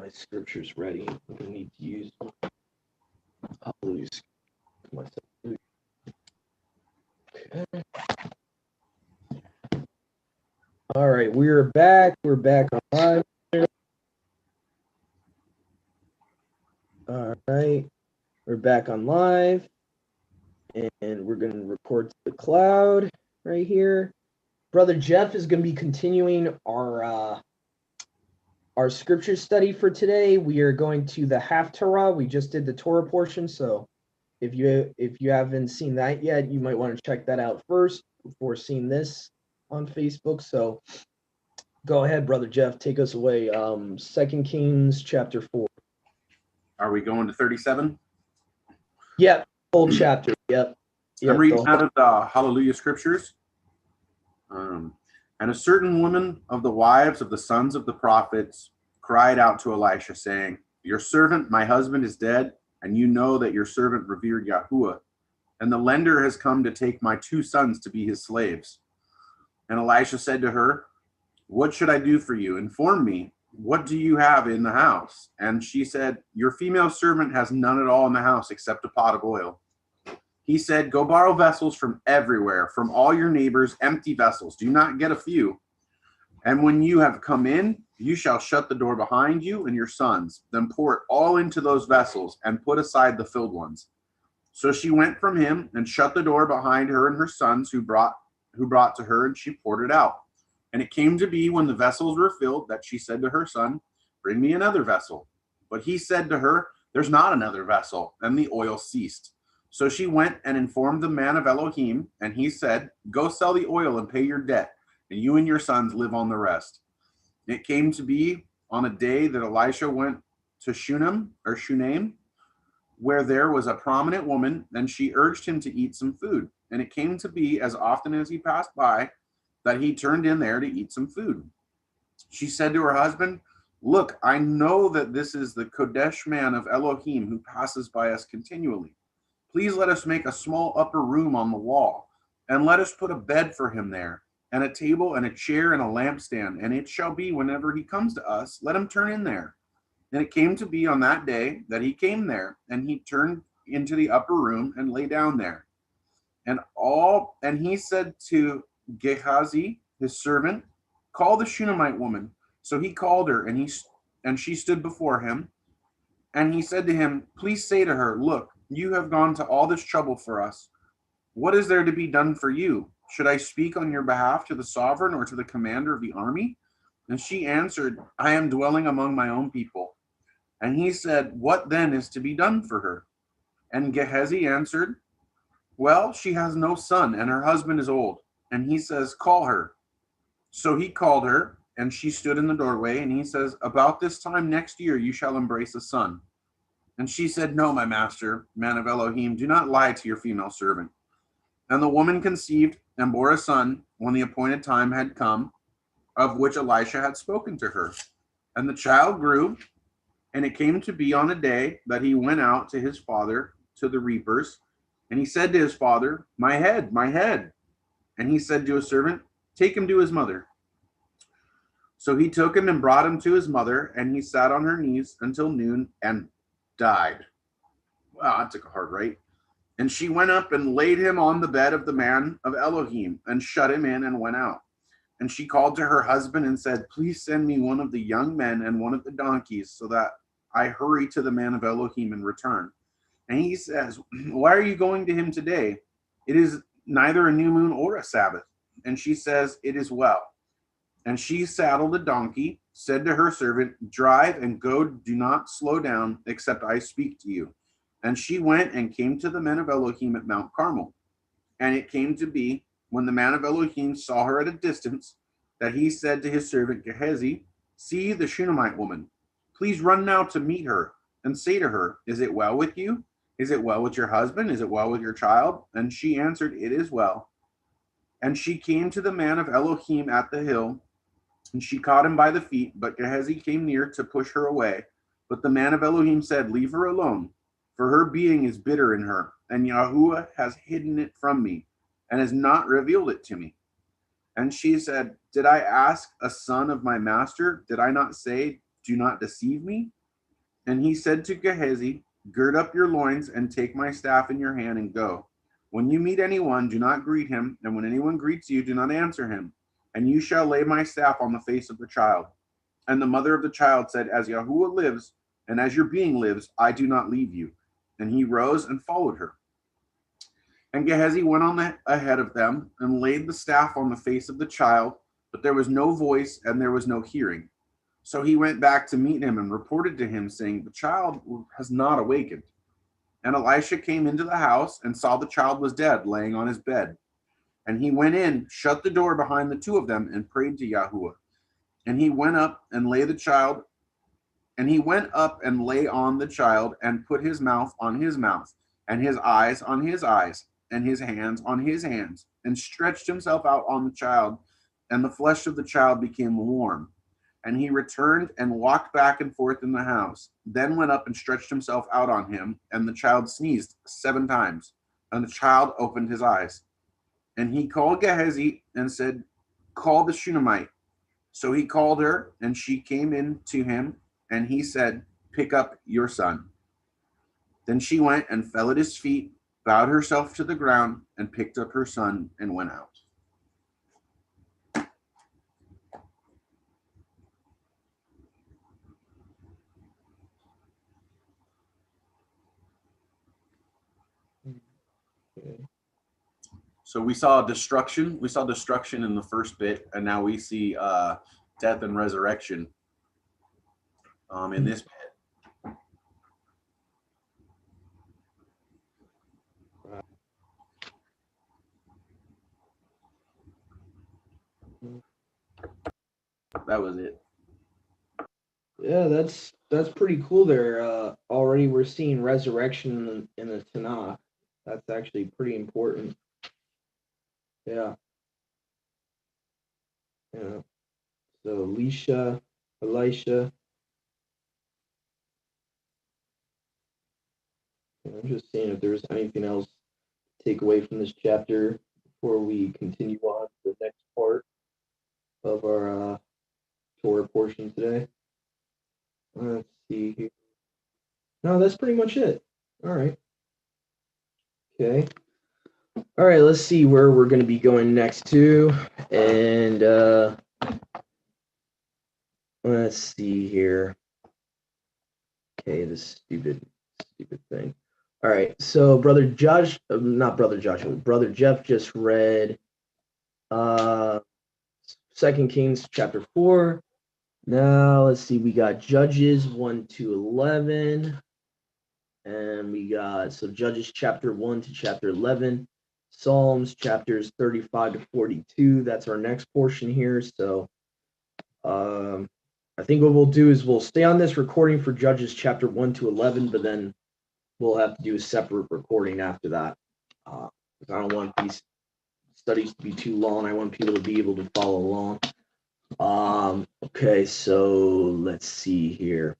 my scriptures ready. We need to use. I'll lose myself. Okay. All right, we're back. We're back on live. All right, we're back on live, and we're going to report to the cloud right here. Brother Jeff is going to be continuing our scripture study for today. We are going to the half Torah. We just did the Torah portion, so if you haven't seen that yet, you might want to check that out first before seeing this on Facebook. So go ahead, Brother Jeff, take us away. 2 Kings chapter 4. Are we going to 37? Yep, whole chapter. Yep. I'm reading out of the Hallelujah Scriptures. And a certain woman of the wives of the sons of the prophets cried out to Elisha, saying, "Your servant, my husband, is dead, and you know that your servant revered Yahuwah. And the lender has come to take my 2 sons to be his slaves." And Elisha said to her, "What should I do for you? Inform me. What do you have in the house?" And she said, "Your female servant has none at all in the house except a pot of oil." He said, "Go borrow vessels from everywhere, from all your neighbors, empty vessels. Do not get a few. And when you have come in, you shall shut the door behind you and your sons. Then pour it all into those vessels and put aside the filled ones." So she went from him and shut the door behind her and her sons who brought to her, and she poured it out. And it came to be when the vessels were filled that she said to her son, "Bring me another vessel." But he said to her, "There's not another vessel." And the oil ceased. So she went and informed the man of Elohim, and he said, "Go sell the oil and pay your debt, and you and your sons live on the rest." It came to be on a day that Elisha went to Shunem, where there was a prominent woman, and she urged him to eat some food. And it came to be, as often as he passed by, that he turned in there to eat some food. She said to her husband, "Look, I know that this is the Kodesh man of Elohim who passes by us continually. Please let us make a small upper room on the wall, and let us put a bed for him there, and a table and a chair and a lampstand. And it shall be whenever he comes to us, let him turn in there." And it came to be on that day that he came there, and he turned into the upper room and lay down there. And he said to Gehazi, his servant, "Call the Shunammite woman." So he called her, and she stood before him. And he said to him, "Please say to her, look, you have gone to all this trouble for us. What is there to be done for you? Should I speak on your behalf to the sovereign or to the commander of the army?" And she answered, "I am dwelling among my own people." And he said, "What then is to be done for her?" And Gehazi answered, "Well, she has no son, and her husband is old." And he says, "Call her." So he called her, and she stood in the doorway, and he says, "About this time next year you shall embrace a son." And she said, "No, my master, man of Elohim, do not lie to your female servant." And the woman conceived and bore a son when the appointed time had come, of which Elisha had spoken to her. And the child grew, and it came to be on a day that he went out to his father to the reapers. And he said to his father, "My head, my head." And he said to his servant, "Take him to his mother." So he took him and brought him to his mother, and he sat on her knees until noon and died. Wow, that took a hard right. And she went up and laid him on the bed of the man of Elohim and shut him in and went out. And she called to her husband and said, "Please send me one of the young men and one of the donkeys so that I hurry to the man of Elohim and return." And he says, "Why are you going to him today? It is neither a new moon or a Sabbath." And she says, "It is well." And she saddled a donkey, said to her servant, "Drive and go, do not slow down, except I speak to you." And she went and came to the men of Elohim at Mount Carmel. And it came to be, when the man of Elohim saw her at a distance, that he said to his servant Gehazi, "See the Shunammite woman. Please run now to meet her, and say to her, 'Is it well with you? Is it well with your husband? Is it well with your child?' And she answered, 'It is well.' And she came to the man of Elohim at the hill, and she caught him by the feet, but Gehazi came near to push her away. But the man of Elohim said, 'Leave her alone, for her being is bitter in her, and Yahuwah has hidden it from me, and has not revealed it to me.' And she said, 'Did I ask a son of my master? Did I not say, do not deceive me? And he said to Gehazi, gird up your loins and take my staff in your hand and go. When you meet anyone, do not greet him, and when anyone greets you, do not answer him. And you shall lay my staff on the face of the child. And the mother of the child said, as Yahuwah lives, and as your being lives, I do not leave you. And he rose and followed her. And Gehazi went on ahead of them and laid the staff on the face of the child, but there was no voice and there was no hearing. So he went back to meet him and reported to him, saying, the child has not awakened. And Elisha came into the house and saw the child was dead, laying on his bed. And he went in, shut the door behind the two of them, and prayed to Yahuwah. And he went up and lay on the child, and put his mouth on his mouth, and his eyes on his eyes, and his hands on his hands, and stretched himself out on the child, and the flesh of the child became warm. And he returned and walked back and forth in the house, then went up and stretched himself out on him, and the child sneezed 7 times, and the child opened his eyes. And he called Gehazi and said, call the Shunammite. So he called her, and she came in to him, and he said, pick up your son. Then she went and fell at his feet, bowed herself to the ground, and picked up her son and went out. Okay. So we saw destruction. We saw destruction in the first bit, and now we see death and resurrection in this bit. That was it. Yeah, that's pretty cool there. Already we're seeing resurrection in the Tanakh. That's actually pretty important. Yeah. Yeah. So Elisha. I'm just seeing if there's anything else to take away from this chapter before we continue on to the next part of our Torah portion today. Let's see here. No, that's pretty much it. All right. Okay. All right, let's see where we're going to be going next to. And let's see here. Okay, this stupid thing. All right, so Brother Jeff just read 2 Kings chapter 4. Now let's see, we got Judges 1 to 11. And we got Judges chapter 1 to chapter 11. Psalms chapters 35 to 42. That's our next portion here. So I think what we'll do is we'll stay on this recording for Judges chapter 1 to 11, but then we'll have to do a separate recording after that. Because I don't want these studies to be too long. I want people to be able to follow along. Okay, so let's see here.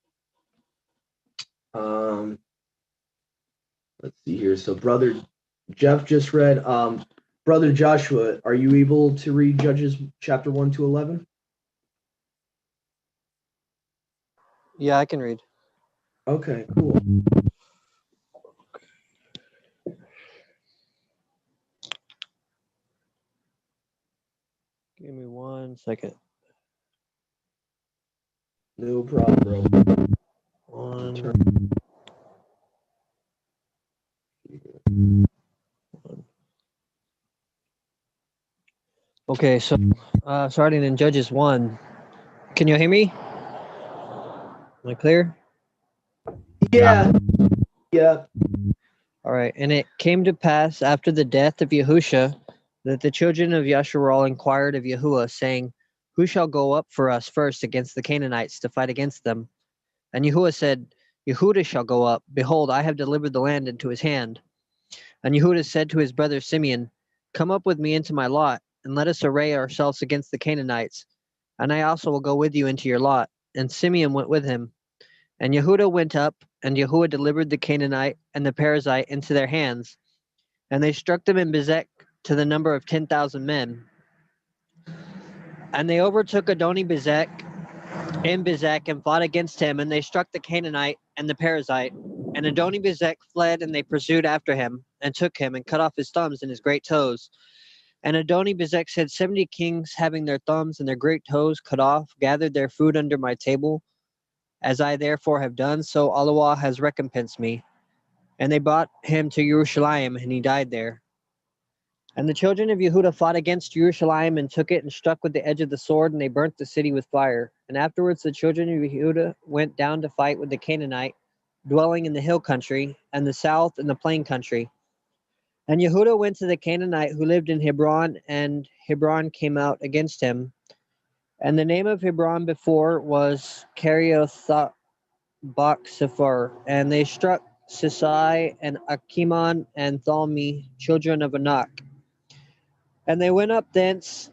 Let's see here. So Brother Jeff just read. Brother Joshua, are you able to read Judges chapter 1 to 11? Yeah, I can read. Okay, cool. Give me 1 second. No problem, bro. One. Okay, so starting in Judges 1. Can you hear me? Am I clear? Yeah. All right. And it came to pass after the death of Yahusha that the children of Yasharal inquired of Yahuwah, saying, who shall go up for us first against the Canaanites to fight against them? And Yahuwah said, Yehudah shall go up. Behold, I have delivered the land into his hand. And Yehudah said to his brother Simeon, come up with me into my lot, and let us array ourselves against the Canaanites. And I also will go with you into your lot. And Simeon went with him. And Yehudah went up, and Yahuwah delivered the Canaanite and the Perizzite into their hands. And they struck them in Bezek to the number of 10,000 men. And they overtook Adoni Bezek in Bezek and fought against him, and they struck the Canaanite and the Perizzite. And Adoni-Bezek fled, and they pursued after him, and took him, and cut off his thumbs and his great toes. And Adoni-Bezek said, 70 kings, having their thumbs and their great toes cut off, gathered their food under my table. As I therefore have done, so Allah has recompensed me. And they brought him to Jerusalem, and he died there. And the children of Yehuda fought against Jerusalem, and took it, and struck with the edge of the sword, and they burnt the city with fire. And afterwards the children of Yehuda went down to fight with the Canaanite, dwelling in the hill country, and the south and the plain country. And Yehuda went to the Canaanite who lived in Hebron, and Hebron came out against him. And the name of Hebron before was Kerioth Bach-Sephar. And they struck Sisai and Achiman and Thalmi, children of Anak. And they went up thence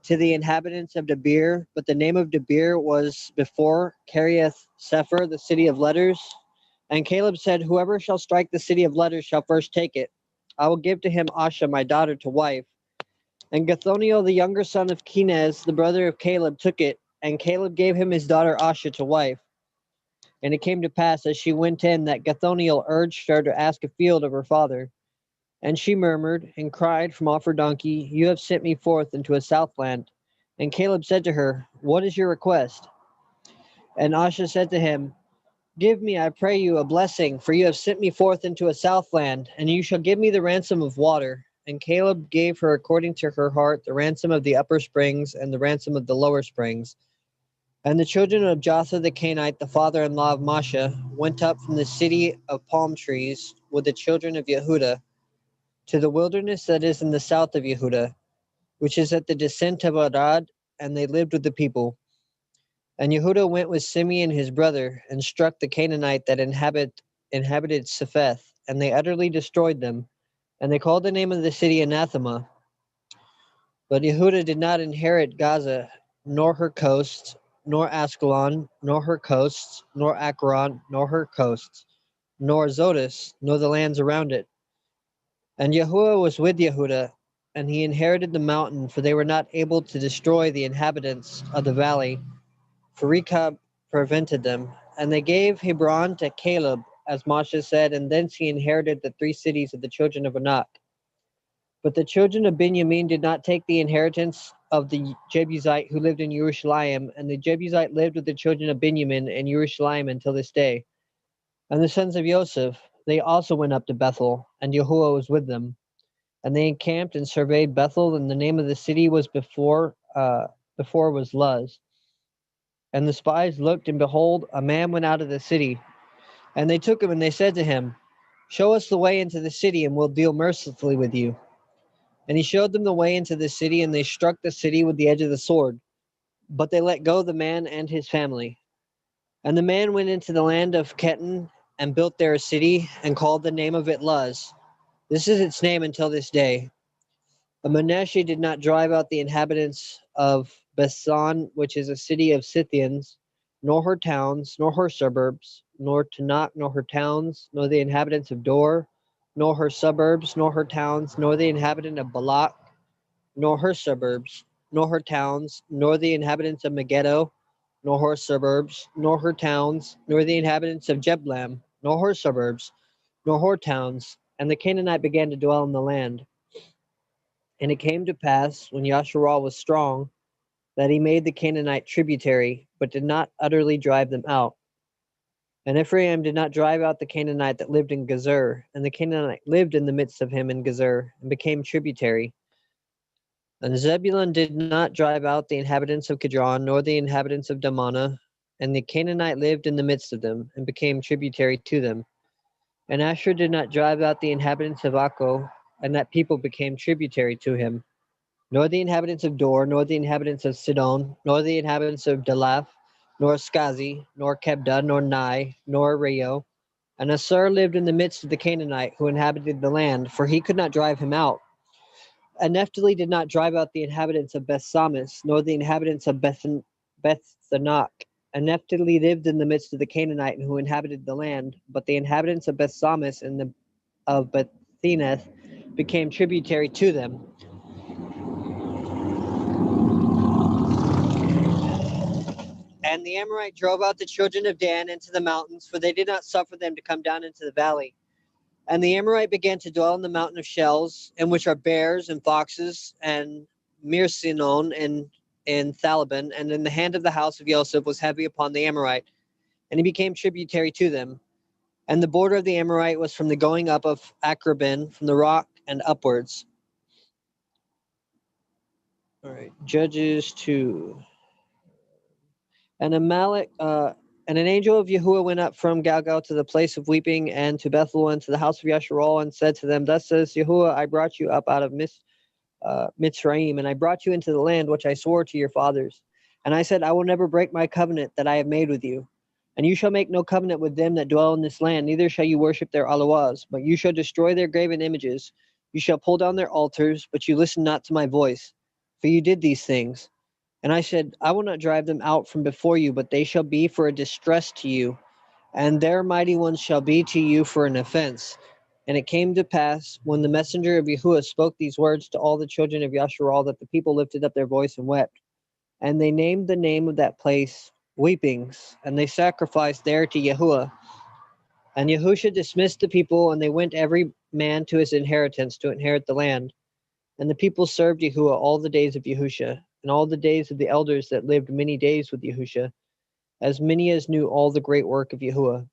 to the inhabitants of Debir, but the name of Debir was before Kiriath Sefer, the city of letters. And Caleb said, whoever shall strike the city of letters shall first take it. I will give to him Asha, my daughter, to wife. And Gathoniel, the younger son of Kenaz, the brother of Caleb, took it, and Caleb gave him his daughter Asha to wife. And it came to pass, as she went in, that Gathoniel urged her to ask a field of her father. And she murmured and cried from off her donkey, you have sent me forth into a southland. And Caleb said to her, what is your request? And Asha said to him, give me, I pray you, a blessing, for you have sent me forth into a southland, and you shall give me the ransom of water. And Caleb gave her according to her heart the ransom of the upper springs and the ransom of the lower springs. And the children of Jotha the Canaanite, the father-in-law of Masha, went up from the city of palm trees with the children of Yehuda to the wilderness that is in the south of Yehuda, which is at the descent of Arad, and they lived with the people. And Yehuda went with Simeon his brother, and struck the Canaanite that inhabited Sepheth, and they utterly destroyed them. And they called the name of the city Anathema. But Yehuda did not inherit Gaza, nor her coasts, nor Askelon, nor her coasts, nor Akron, nor her coasts, nor Zotis, nor the lands around it. And Yahuwah was with Yehuda, and he inherited the mountain, for they were not able to destroy the inhabitants of the valley, for Rechab prevented them. And they gave Hebron to Caleb, as Moshe said, and thence he inherited the 3 cities of the children of Anak. But the children of Benjamin did not take the inheritance of the Jebusite who lived in Jerusalem, and the Jebusite lived with the children of Benjamin in Jerusalem until this day. And the sons of Joseph, they also went up to Bethel, and Yahuwah was with them. And they encamped and surveyed Bethel, and the name of the city was before was Luz. And the spies looked, and behold, a man went out of the city. And they took him, and they said to him, show us the way into the city, and we'll deal mercifully with you. And he showed them the way into the city, and they struck the city with the edge of the sword. But they let go the man and his family. And the man went into the land of Ketan, and built there a city, and called the name of it Luz. This is its name until this day. But Manasseh did not drive out the inhabitants of Bethsan, which is a city of Scythians, nor her towns, nor her suburbs, nor Tanakh, nor her towns, nor the inhabitants of Dor, nor her suburbs, nor her towns, nor the inhabitant of Balak, nor her suburbs, nor her towns, nor the inhabitants of Megiddo, nor her suburbs, nor her towns, nor the inhabitants of Jeblam, nor her suburbs, nor her towns. And the Canaanite began to dwell in the land. And it came to pass, when Yasharal was strong, that he made the Canaanite tributary, but did not utterly drive them out. And Ephraim did not drive out the Canaanite that lived in Gezer, and the Canaanite lived in the midst of him in Gezer, and became tributary. And Zebulun did not drive out the inhabitants of Kidron, nor the inhabitants of Damana, and the Canaanite lived in the midst of them, and became tributary to them. And Asher did not drive out the inhabitants of Akko, and that people became tributary to him. Nor the inhabitants of Dor, nor the inhabitants of Sidon, nor the inhabitants of Delaph, nor Skazi, nor Kebda, nor Nai, nor Rio. And Asur lived in the midst of the Canaanite who inhabited the land, for he could not drive him out. And Naphtali did not drive out the inhabitants of Bethsamis, nor the inhabitants of Bethsanach. And Naphtali lived in the midst of the Canaanite who inhabited the land, but the inhabitants of Bethsamis and of Betheneth became tributary to them. And the Amorite drove out the children of Dan into the mountains, for they did not suffer them to come down into the valley. And the Amorite began to dwell in the mountain of shells, in which are bears and foxes, and Mirsinon and Thalaban. And in the hand of the house of Joseph was heavy upon the Amorite, and he became tributary to them. And the border of the Amorite was from the going up of Akrabin, from the rock and upwards. All right, Judges 2. And and an angel of Yahuwah went up from Galgal to the place of weeping, and to Bethel, and to the house of Yasharal, and said to them, Thus says Yahuwah, I brought you up out of Mitzrayim, and I brought you into the land which I swore to your fathers. And I said, I will never break my covenant that I have made with you. And you shall make no covenant with them that dwell in this land, neither shall you worship their Allahs, but you shall destroy their graven images. You shall pull down their altars, but you listen not to my voice, for you did these things. And I said, I will not drive them out from before you, but they shall be for a distress to you, and their mighty ones shall be to you for an offense. And it came to pass, when the messenger of Yahuwah spoke these words to all the children of Yasharal, that the people lifted up their voice and wept. And they named the name of that place Weepings, and they sacrificed there to Yahuwah. And Yahusha dismissed the people, and they went every man to his inheritance to inherit the land. And the people served Yahuwah all the days of Yahusha, and all the days of the elders that lived many days with Yahusha, as many as knew all the great work of Yahuwah,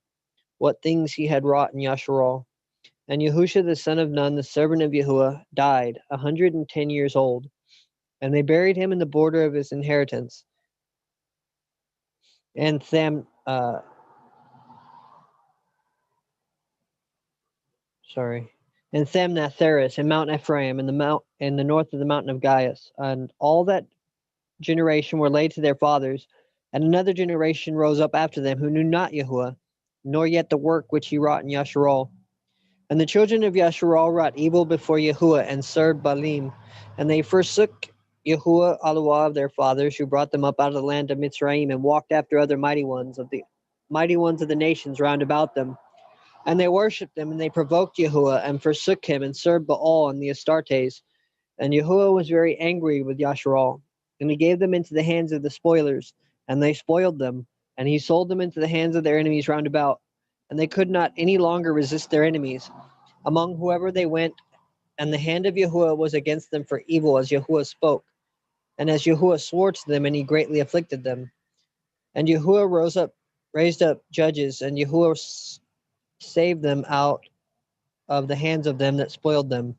what things he had wrought in Yasharal. And Yahusha the son of Nun, the servant of Yahuwah, died 110 years old, and they buried him in the border of his inheritance. And Thamnatheres and Mount Ephraim, and the north of the mountain of Gaius, and all that generation were laid to their fathers, and another generation rose up after them who knew not Yahuwah, nor yet the work which he wrought in Yasharal. And the children of Yasharal wrought evil before Yahuwah and served Baalim, and they forsook Yahuwah Allah of their fathers, who brought them up out of the land of Mitzrayim, and walked after other mighty ones of the nations round about them. And they worshipped them, and they provoked Yahuwah, and forsook him, and served Baal and the Astartes. And Yahuwah was very angry with Yasharal, and he gave them into the hands of the spoilers, and they spoiled them, and he sold them into the hands of their enemies round about, and they could not any longer resist their enemies, among whoever they went, and the hand of Yahuwah was against them for evil, as Yahuwah spoke, and as Yahuwah swore to them, and he greatly afflicted them. And Yahuwah raised up judges, and Yahuwah saved them out of the hands of them that spoiled them.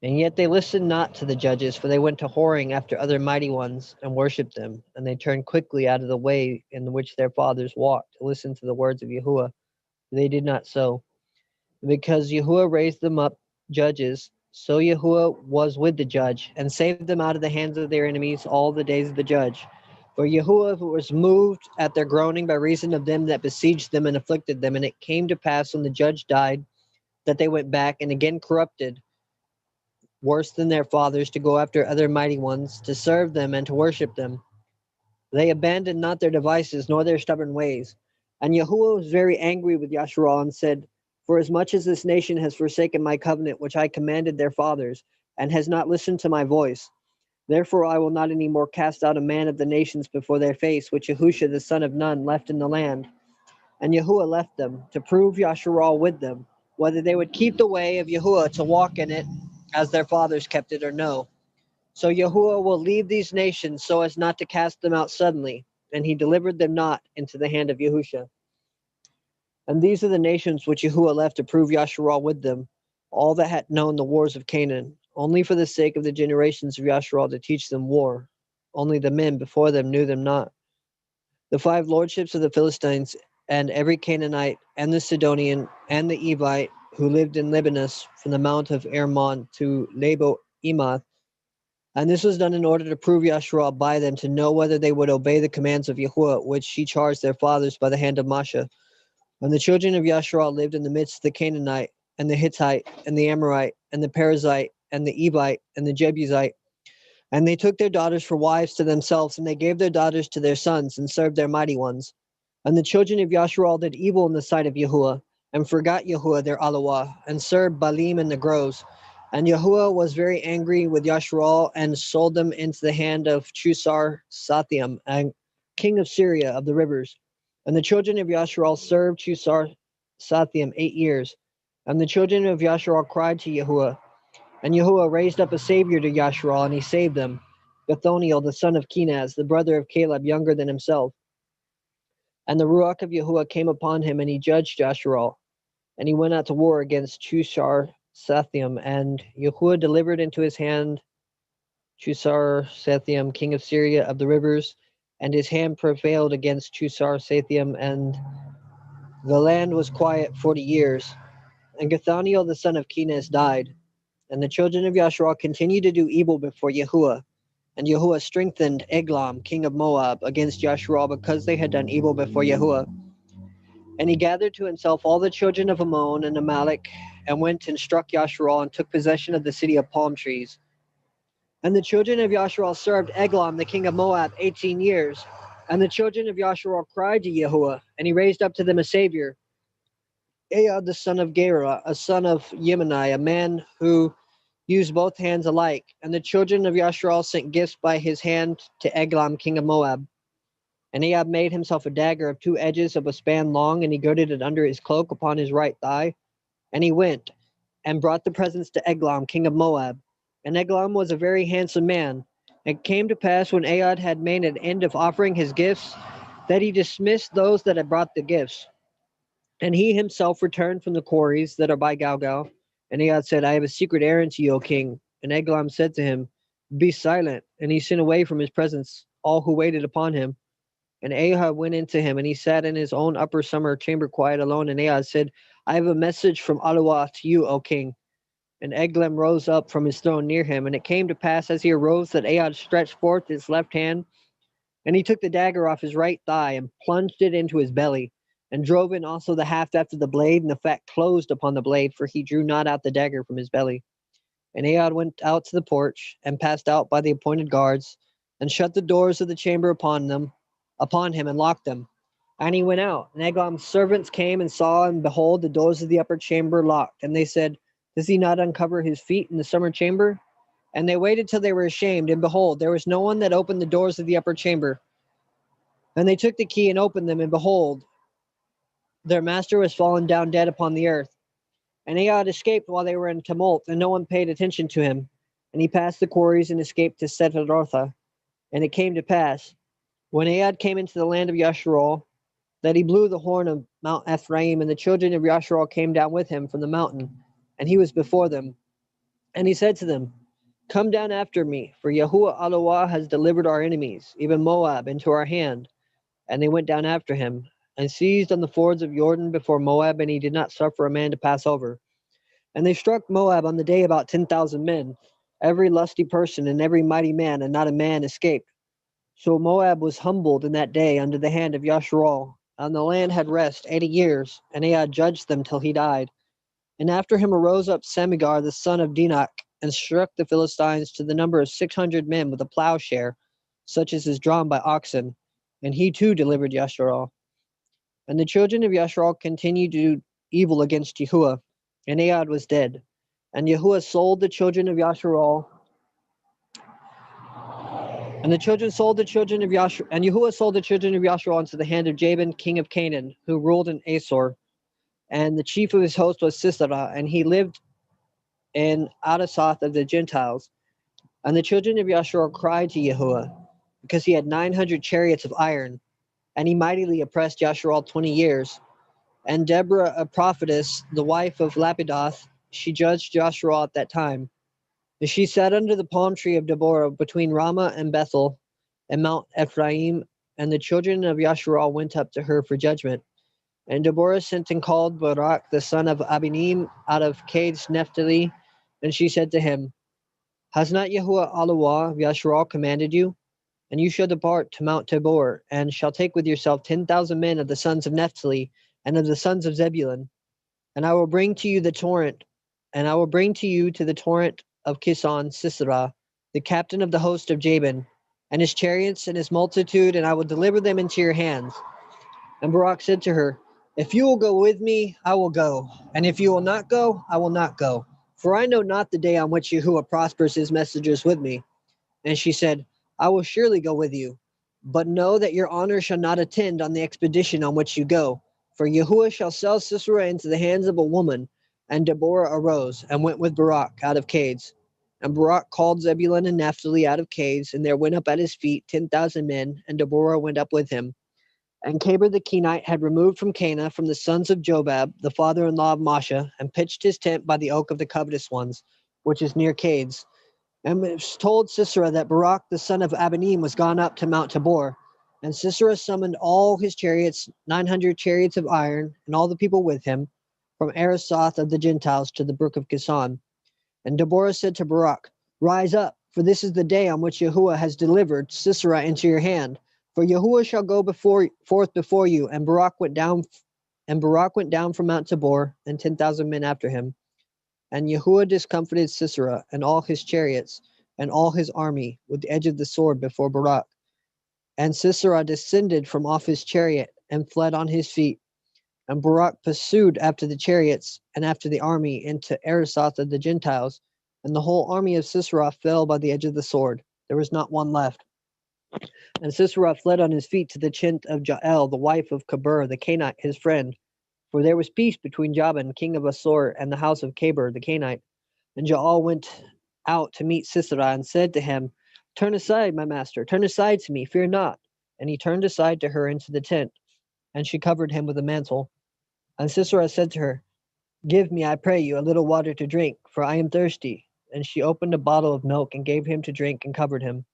And yet they listened not to the judges, for they went to whoring after other mighty ones, and worshipped them. And they turned quickly out of the way in which their fathers walked, to listen to the words of Yahuwah. They did not so. Because Yahuwah raised them up judges, so Yahuwah was with the judge, and saved them out of the hands of their enemies all the days of the judge. For Yahuwah was moved at their groaning by reason of them that besieged them and afflicted them. And it came to pass, when the judge died, that they went back and again corrupted, worse than their fathers, to go after other mighty ones, to serve them and to worship them. They abandoned not their devices, nor their stubborn ways. And Yahuwah was very angry with Yasharal, and said, For as much as this nation has forsaken my covenant, which I commanded their fathers, and has not listened to my voice, therefore I will not any more cast out a man of the nations before their face, which Yahusha the son of Nun left in the land. And Yahuwah left them, to prove Yasharal with them, whether they would keep the way of Yahuwah to walk in it, as their fathers kept it, or no. So Yahuwah will leave these nations, so as not to cast them out suddenly, and he delivered them not into the hand of Yahusha. And these are the nations which Yahuwah left to prove Yasharal with them, all that had known the wars of Canaan, only for the sake of the generations of Yasharal, to teach them war. Only the men before them knew them not. The 5 lordships of the Philistines, and every Canaanite, and the Sidonian, and the Evite, who lived in Libanus, from the mount of Hermon to Lebo-Emath. And this was done in order to prove Yasharal by them, to know whether they would obey the commands of Yahuwah, which he charged their fathers by the hand of Masha. And the children of Yasharal lived in the midst of the Canaanite, and the Hittite, and the Amorite, and the Perizzite, and the Evite, and the Jebusite. And they took their daughters for wives to themselves, and they gave their daughters to their sons, and served their mighty ones. And the children of Yasharal did evil in the sight of Yahuwah, and forgot Yahuwah their Allah, and served Baalim and the groves. And Yahuwah was very angry with Yasharal, and sold them into the hand of Chusar Sathiam, and king of Syria of the rivers. And the children of Yasharal served Chusar-Sathaim 8 years. And the children of Yasharal cried to Yahuwah. And Yahuwah raised up a savior to Yasharal, and he saved them, Gathoniel, the son of Kenaz, the brother of Caleb, younger than himself. And the Ruach of Yahuwah came upon him, and he judged Yasharal. And he went out to war against Chusar-Sathaim, and Yahuwah delivered into his hand Chusar-Sathaim, king of Syria of the rivers, and his hand prevailed against Chusar-Sathaim, and the land was quiet 40 years. And Gathoniel, the son of Kenaz, died. And the children of Yasharal continued to do evil before Yahuwah. And Yahuwah strengthened Eglam, king of Moab, against Yasharal because they had done evil before Yahuwah. And he gathered to himself all the children of Ammon and Amalek, and went and struck Yasharal, and took possession of the city of palm trees. And the children of Yasharal served Eglam, the king of Moab, 18 years. And the children of Yasharal cried to Yahuwah, and he raised up to them a savior, Ahad the son of Gera, a son of Yemeni, a man who used both hands alike. And the children of Yasharal sent gifts by his hand to Eglam, king of Moab. And Ahab made himself a dagger of 2 edges of a span long, and he girded it under his cloak upon his right thigh. And he went and brought the presents to Eglam, king of Moab. And Eglam was a very handsome man. It came to pass, when Ahab had made an end of offering his gifts, that he dismissed those that had brought the gifts. And he himself returned from the quarries that are by Galgal. And Ahab said, I have a secret errand to you, O king. And Eglam said to him, Be silent. And he sent away from his presence all who waited upon him. And Ahab went into him, and he sat in his own upper summer chamber quiet alone. And Ahab said, I have a message from Allah to you, O king. And Eglam rose up from his throne near him. And it came to pass as he arose that Ahab stretched forth his left hand, and he took the dagger off his right thigh, and plunged it into his belly, and drove in also the haft after the blade, and the fat closed upon the blade, for he drew not out the dagger from his belly. And Ahab went out to the porch, and passed out by the appointed guards, and shut the doors of the chamber upon him, and locked them. And he went out. And Eglam's servants came and saw, and behold, the doors of the upper chamber locked. And they said, Does he not uncover his feet in the summer chamber? And they waited till they were ashamed, and behold, there was no one that opened the doors of the upper chamber. And they took the key and opened them, and behold, their master was fallen down dead upon the earth. And Ahab escaped while they were in tumult, and no one paid attention to him. And he passed the quarries and escaped to Setarotha. And it came to pass, when Ahab came into the land of Yasharal, that he blew the horn of Mount Ephraim, and the children of Yasharal came down with him from the mountain, and he was before them. And he said to them, Come down after me, for Yahuwah Allah has delivered our enemies, even Moab, into our hand. And they went down after him, and seized on the fords of Jordan before Moab, and he did not suffer a man to pass over. And they struck Moab on the day about 10,000 men, every lusty person and every mighty man, and not a man escaped. So Moab was humbled in that day under the hand of Yasharal, and the land had rest 80 years, and Ahab judged them till he died. And after him arose up Samigar the son of Dinah, and struck the Philistines to the number of 600 men with a plowshare, such as is drawn by oxen. And he too delivered Yasharal. And the children of Yasharal continued to do evil against Yahuwah, and Ahab was dead. And Yahuwah sold the children of Yasharal. And Yahuwah sold the children of Yasharal into the hand of Jabin, king of Canaan, who ruled in Asor. And the chief of his host was Sisera, and he lived in Adasoth of the Gentiles. And the children of Yasharal cried to Yahuwah, because he had 900 chariots of iron, and he mightily oppressed Yasharal 20 years. And Deborah, a prophetess, the wife of Lapidoth, she judged Yasharal at that time. And she sat under the palm tree of Deborah between Ramah and Bethel and Mount Ephraim, and the children of Yasharal went up to her for judgment. And Deborah sent and called Barak, the son of Abinim, out of Kadesh Naphtali, and she said to him, Has not Yahuwah Allah of Yasharal commanded you? And you shall depart to Mount Tabor, and shall take with yourself 10,000 men of the sons of Naphtali and of the sons of Zebulun. And I will bring to you to the torrent of Kison Sisera, the captain of the host of Jabin, and his chariots and his multitude, and I will deliver them into your hands. And Barak said to her, If you will go with me, I will go, and if you will not go, I will not go. For I know not the day on which Yahuwah prospers his messengers with me. And she said, I will surely go with you. But know that your honor shall not attend on the expedition on which you go. For Yahuwah shall sell Sisera into the hands of a woman. And Deborah arose and went with Barak out of Cades. And Barak called Zebulun and Naphtali out of Cades, and there went up at his feet 10,000 men, and Deborah went up with him. And Cabir the Kenite had removed from Cana from the sons of Jobab, the father-in-law of Masha, and pitched his tent by the oak of the covetous ones, which is near Cades. And it was told Sisera that Barak the son of Abanim was gone up to Mount Tabor. And Sisera summoned all his chariots, 900 chariots of iron, and all the people with him, from Arasoth of the Gentiles to the brook of Kison. And Deborah said to Barak, Rise up, for this is the day on which Yahuwah has delivered Sisera into your hand. For Yahuwah shall go forth before you. And Barak went down from Mount Tabor, and 10,000 men after him. And Yahuwah discomfited Sisera and all his chariots and all his army with the edge of the sword before Barak. And Sisera descended from off his chariot and fled on his feet. And Barak pursued after the chariots and after the army into Arasoth of the Gentiles. And the whole army of Sisera fell by the edge of the sword. There was not one left. And Sisera fled on his feet to the tent of Jael, the wife of Cabir the Kenite, his friend. For there was peace between Jabin, king of Assur, and the house of Cabir the Kenite. And Jael went out to meet Sisera and said to him, Turn aside, my master, turn aside to me, fear not. And he turned aside to her into the tent, and she covered him with a mantle. And Sisera said to her, Give me, I pray you, a little water to drink, for I am thirsty. And she opened a bottle of milk and gave him to drink and covered him.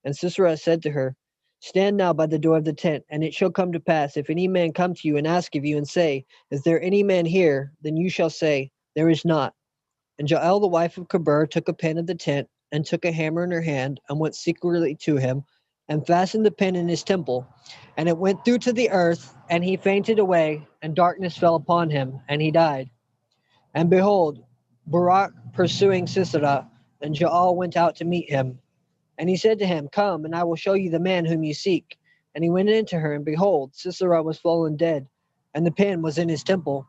And Sisera said to her, Stand now by the door of the tent, and it shall come to pass, if any man come to you and ask of you and say, Is there any man here? Then you shall say, There is not. And Jael, the wife of Cabir, took a pin of the tent, and took a hammer in her hand, and went secretly to him, and fastened the pin in his temple. And it went through to the earth, and he fainted away, and darkness fell upon him, and he died. And behold, Barak pursuing Sisera, and Jael went out to meet him. And he said to him, Come, and I will show you the man whom you seek. And he went in to her, and behold, Sisera was fallen dead, and the pin was in his temple.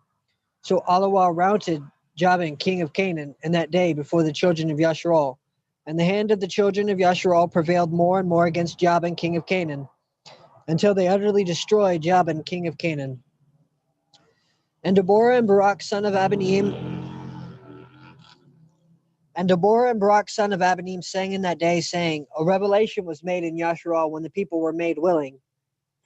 So Alawah routed Jabin, king of Canaan, in that day before the children of Yasharal. And the hand of the children of Yasharal prevailed more and more against Jabin, king of Canaan, until they utterly destroyed Jabin, king of Canaan. And Deborah and Barak, son of Abanim, sang in that day, saying, A revelation was made in Yasharal when the people were made willing.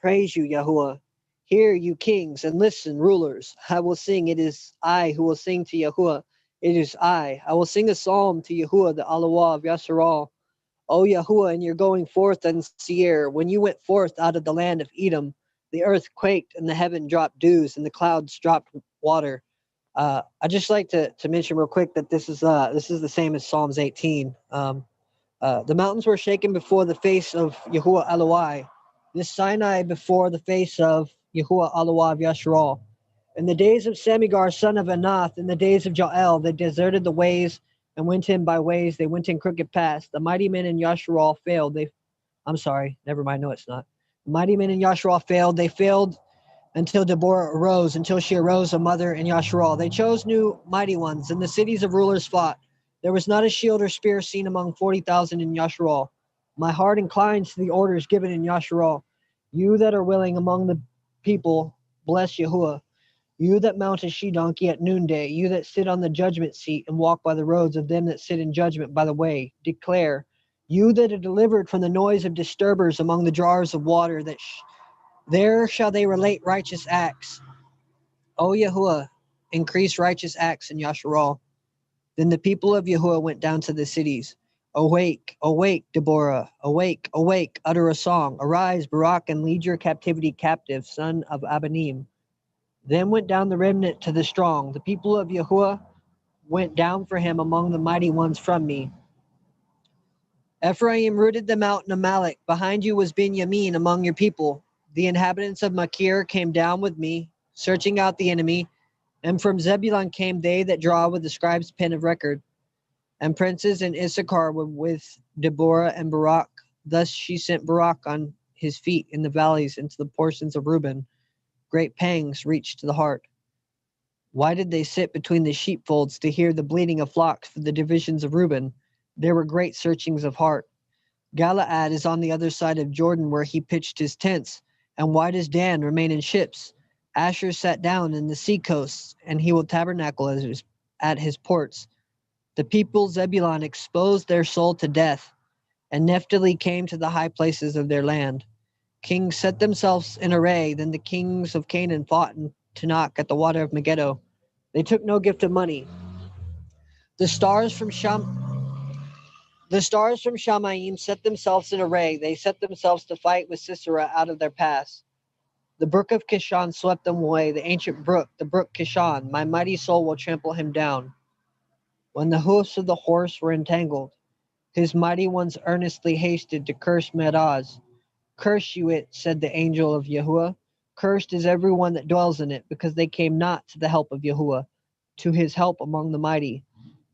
Praise you, Yahuwah. Hear, you kings, and listen, rulers. I will sing. It is I who will sing to Yahuwah. It is I. I will sing a psalm to Yahuwah, the Alawah of Yasharal. O Yahuwah, in your going forth in Seir, when you went forth out of the land of Edom, the earth quaked, and the heaven dropped dews, and the clouds dropped water. I just like to mention real quick that this is the same as Psalms 18. The mountains were shaken before the face of Yahuwah Eloi, this Sinai before the face of Yahuwah Eloi of Yasharal. In the days of Samigar, son of Anath, in the days of Jael, they deserted the ways and went in by ways. They went in crooked paths. The mighty men in Yasharal failed. I'm sorry, never mind. No, it's not. The mighty men in Yasharal failed. They failed until Deborah arose, until she arose a mother in Yasharal. They chose new mighty ones, and the cities of rulers fought. There was not a shield or spear seen among 40,000 in Yasharal. My heart inclines to the orders given in Yasharal. You that are willing among the people, bless Yahuwah. You that mount a she-donkey at noonday, you that sit on the judgment seat and walk by the roads of them that sit in judgment by the way, declare. You that are delivered from the noise of disturbers among the jars of water, there shall they relate righteous acts. O Yahuwah, increase righteous acts in Yasharal. Then the people of Yahuwah went down to the cities. Awake, awake, Deborah. Awake, awake, utter a song. Arise, Barak, and lead your captivity captive, son of Abanim. Then went down the remnant to the strong. The people of Yahuwah went down for him among the mighty ones from me. Ephraim rooted them out in Amalek. Behind you was Benjamin among your people. The inhabitants of Machir came down with me, searching out the enemy. And from Zebulun came they that draw with the scribe's pen of record. And princes in Issachar were with Deborah and Barak. Thus she sent Barak on his feet in the valleys into the portions of Reuben. Great pangs reached to the heart. Why did they sit between the sheepfolds to hear the bleating of flocks for the divisions of Reuben? There were great searchings of heart. Galaad is on the other side of Jordan where he pitched his tents, and why does Dan remain in ships? Asher sat down in the sea coasts, and he will tabernacle at his ports. The people Zebulun exposed their soul to death, and Naphtali came to the high places of their land. Kings set themselves in array, then the kings of Canaan fought in Tanakh at the water of Megiddo. They took no gift of money. The stars from Shamaim set themselves in array. They set themselves to fight with Sisera out of their pass. The brook of Kishon swept them away, the ancient brook, the brook Kishon. My mighty soul will trample him down. When the hoofs of the horse were entangled, his mighty ones earnestly hasted to curse Meroz. Curse you it, said the angel of Yahuwah. Cursed is every one that dwells in it, because they came not to the help of Yahuwah, to his help among the mighty.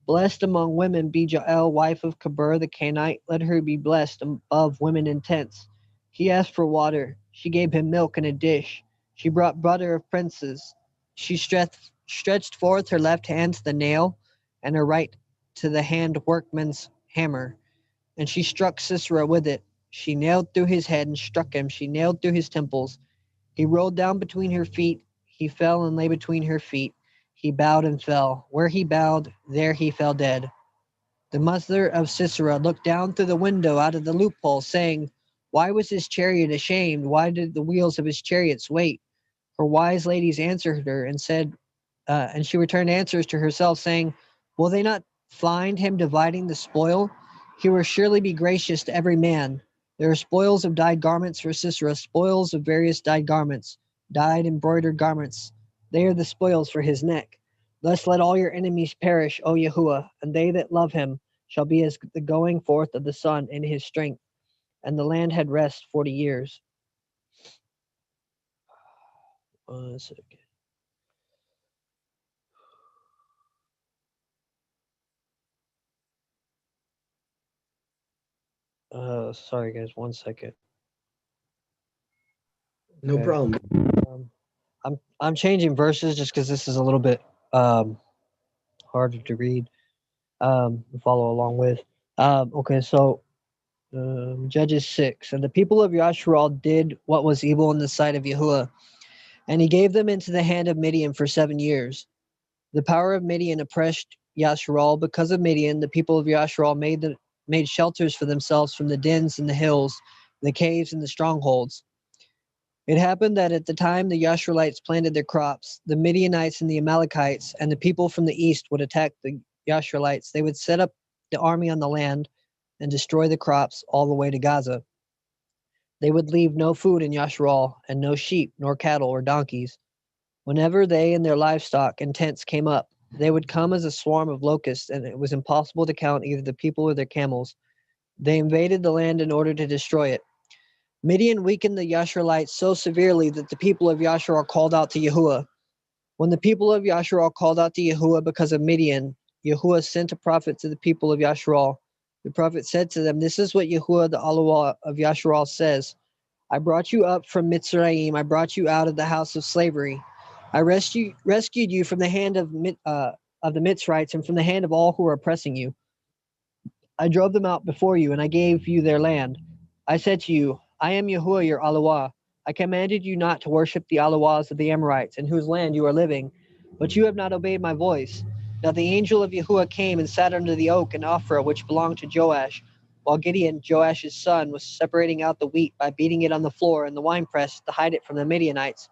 Blessed among women be Jael, wife of Kabir the Canaanite. Let her be blessed above women in tents. He asked for water. She gave him milk in a dish. She brought butter of princes. She stretched forth her left hand to the nail, and her right to the hand workman's hammer. And she struck Sisera with it. She nailed through his head and struck him. She nailed through his temples. He rolled down between her feet. He fell and lay between her feet. He bowed and fell. Where he bowed, there he fell dead. The mother of Sisera looked down through the window out of the loophole, saying, why was his chariot ashamed? Why did the wheels of his chariots wait? Her wise ladies answered her and said, and she returned answers to herself, saying, will they not find him dividing the spoil? He will surely be gracious to every man. There are spoils of dyed garments for Sisera, spoils of various dyed garments, dyed embroidered garments. They are the spoils for his neck. Thus let all your enemies perish, O Yahuwah, and they that love him shall be as the going forth of the sun in his strength. And the land had rest 40 years. 1 second. Sorry guys, 1 second. No Okay. problem. I'm changing verses just because this is a little bit harder to read, follow along with. Okay, so Judges 6. And the people of Yasharal did what was evil in the sight of Yahuwah, and he gave them into the hand of Midian for 7 years. The power of Midian oppressed Yasharal. Because of Midian, the people of Yasharal made shelters for themselves from the dens in the hills, the caves, and the strongholds. It happened that at the time the Yasharalites planted their crops, the Midianites and the Amalekites and the people from the east would attack the Yasharalites. They would set up the army on the land and destroy the crops all the way to Gaza. They would leave no food in Yasharal, and no sheep, nor cattle, or donkeys. Whenever they and their livestock and tents came up, they would come as a swarm of locusts, and it was impossible to count either the people or their camels. They invaded the land in order to destroy it. Midian weakened the Yasharalites so severely that the people of Yasharal called out to Yahuwah. When the people of Yasharal called out to Yahuwah because of Midian, Yahuwah sent a prophet to the people of Yasharal. The prophet said to them, this is what Yahuwah the Allah of Yasharal says. I brought you up from Mitzrayim. I brought you out of the house of slavery. I rescued you from the hand of the Mitzrites and from the hand of all who are oppressing you. I drove them out before you, and I gave you their land. I said to you, I am Yahuwah your Allah. I commanded you not to worship the Allahs of the Amorites, in whose land you are living, but you have not obeyed my voice. Now the angel of Yahuwah came and sat under the oak in Ophrah, which belonged to Joash, while Gideon, Joash's son, was separating out the wheat by beating it on the floor in the winepress to hide it from the Midianites.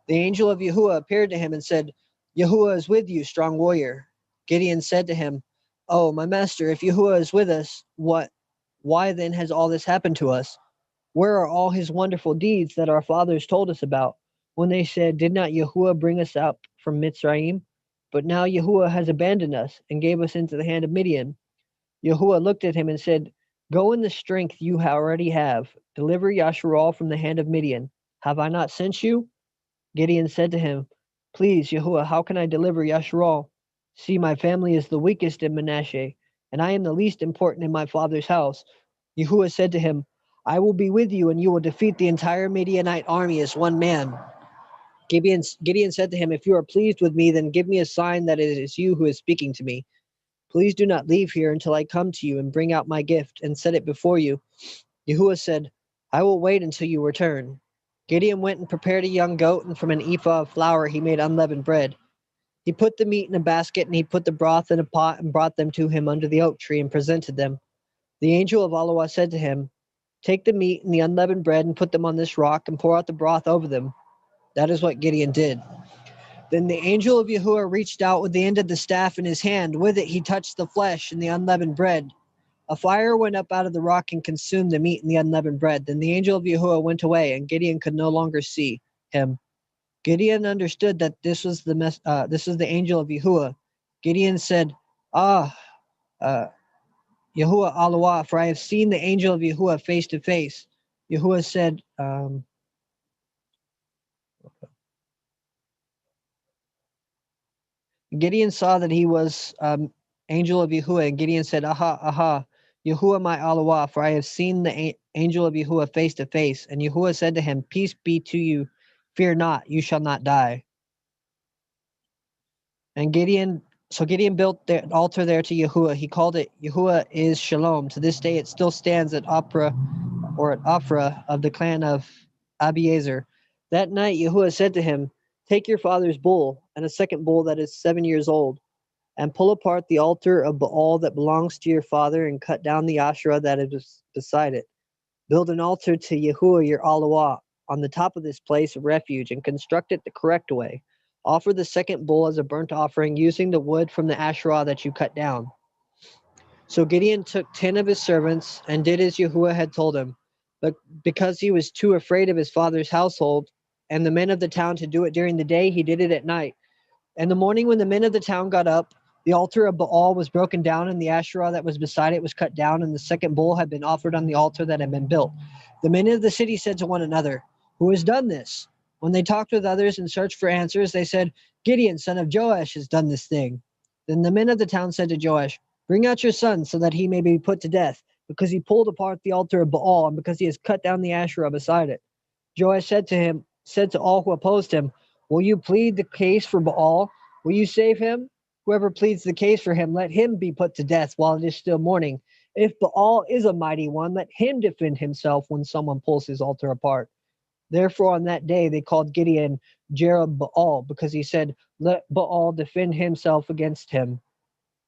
The angel of Yahuwah appeared to him and said, Yahuwah is with you, strong warrior. Gideon said to him, oh, my master, if Yahuwah is with us, why then has all this happened to us? Where are all his wonderful deeds that our fathers told us about, when they said, did not Yahuwah bring us up from Mitzrayim? But now Yahuwah has abandoned us and gave us into the hand of Midian. Yahuwah looked at him and said, go in the strength you already have. Deliver Yasharal from the hand of Midian. Have I not sent you? Gideon said to him, please, Yahuwah, how can I deliver Yasharal? See, my family is the weakest in Manasseh, and I am the least important in my father's house. Yahuwah said to him, I will be with you, and you will defeat the entire Midianite army as one man. Gideon said to him, if you are pleased with me, then give me a sign that it is you who is speaking to me. Please do not leave here until I come to you and bring out my gift and set it before you. Yahuwah said, I will wait until you return. Gideon went and prepared a young goat, and from an ephah of flour he made unleavened bread. He put the meat in a basket, and he put the broth in a pot and brought them to him under the oak tree and presented them. The angel of Allah said to him, Take the meat and the unleavened bread and put them on this rock and pour out the broth over them. That is what Gideon did. Then the angel of Yahuwah reached out with the end of the staff in his hand. With it he touched the flesh and the unleavened bread. A fire went up out of the rock and consumed the meat and the unleavened bread. Then the angel of Yahuwah went away, and Gideon could no longer see him. Gideon understood that this was the angel of Yahuwah. Gideon said, Ah, Yahuwah Allah, for I have seen the angel of Yahuwah face to face. Yahuwah said, Gideon saw that he was angel of Yahuwah, and Gideon said, Aha, aha, Yahuwah my Allah, for I have seen the angel of Yahuwah face to face. And Yahuwah said to him, Peace be to you, fear not, you shall not die. And Gideon built the altar there to Yahuwah. He called it Yahuwah is Shalom. To this day it still stands at Ophrah of the clan of Abiezer. That night Yahuwah said to him, Take your father's bull and a second bull that is 7 years old, and pull apart the altar of Baal that belongs to your father, and cut down the Asherah that is beside it. Build an altar to Yahuwah your Allah on the top of this place of refuge, and construct it the correct way. Offer the second bull as a burnt offering using the wood from the Asherah that you cut down. So Gideon took 10 of his servants and did as Yahuwah had told him. But because he was too afraid of his father's household and the men of the town to do it during the day, he did it at night. In the morning when the men of the town got up, the altar of Baal was broken down, and the Asherah that was beside it was cut down, and the second bull had been offered on the altar that had been built. The men of the city said to one another, Who has done this? When they talked with others and searched for answers, they said, Gideon, son of Joash, has done this thing. Then the men of the town said to Joash, Bring out your son so that he may be put to death, because he pulled apart the altar of Baal, and because he has cut down the Asherah beside it. Joash said to all who opposed him, Will you plead the case for Baal? Will you save him? Whoever pleads the case for him, let him be put to death while it is still morning. If Baal is a mighty one, let him defend himself when someone pulls his altar apart. Therefore, on that day, they called Gideon Jerub-Baal, because he said, Let Baal defend himself against him,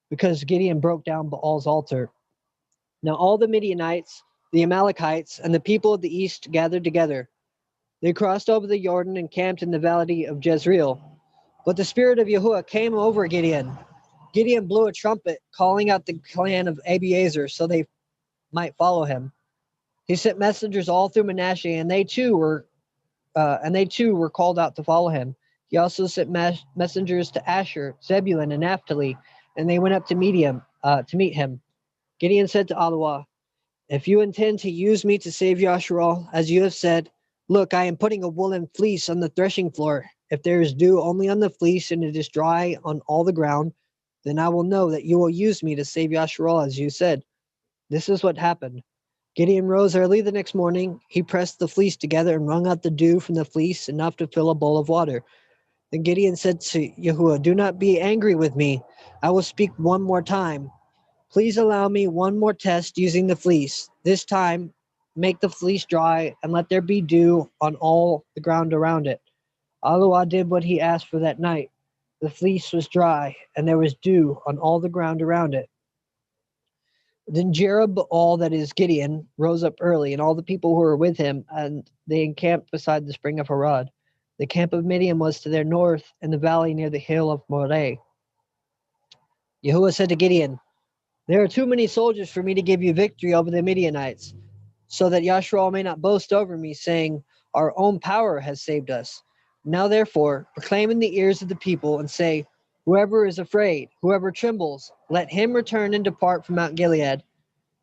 because Gideon broke down Baal's altar. Now all the Midianites, the Amalekites, and the people of the east gathered together. They crossed over the Jordan and camped in the valley of Jezreel. But the spirit of Yahuwah came over Gideon. Gideon blew a trumpet, calling out the clan of Abiezer so they might follow him. He sent messengers all through Manasseh, and they too were called out to follow him. He also sent messengers to Asher, Zebulun, and Naphtali, and they went up to meet him. Gideon said to Allah, If you intend to use me to save Yasharal, as you have said, look, I am putting a woolen fleece on the threshing floor. If there is dew only on the fleece and it is dry on all the ground, then I will know that you will use me to save Yasharal, as you said. This is what happened. Gideon rose early the next morning. He pressed the fleece together and wrung out the dew from the fleece, enough to fill a bowl of water. Then Gideon said to Yahuwah, Do not be angry with me. I will speak one more time. Please allow me one more test using the fleece. This time, make the fleece dry and let there be dew on all the ground around it. Allah did what he asked for that night. The fleece was dry, and there was dew on all the ground around it. Then Jerub-Baal, that is Gideon, rose up early, and all the people who were with him, and they encamped beside the spring of Harod. The camp of Midian was to their north, in the valley near the hill of Moreh. Yahuwah said to Gideon, There are too many soldiers for me to give you victory over the Midianites, so that Yasharal may not boast over me, saying, Our own power has saved us. Now therefore, proclaim in the ears of the people, and say, Whoever is afraid, whoever trembles, let him return and depart from Mount Gilead.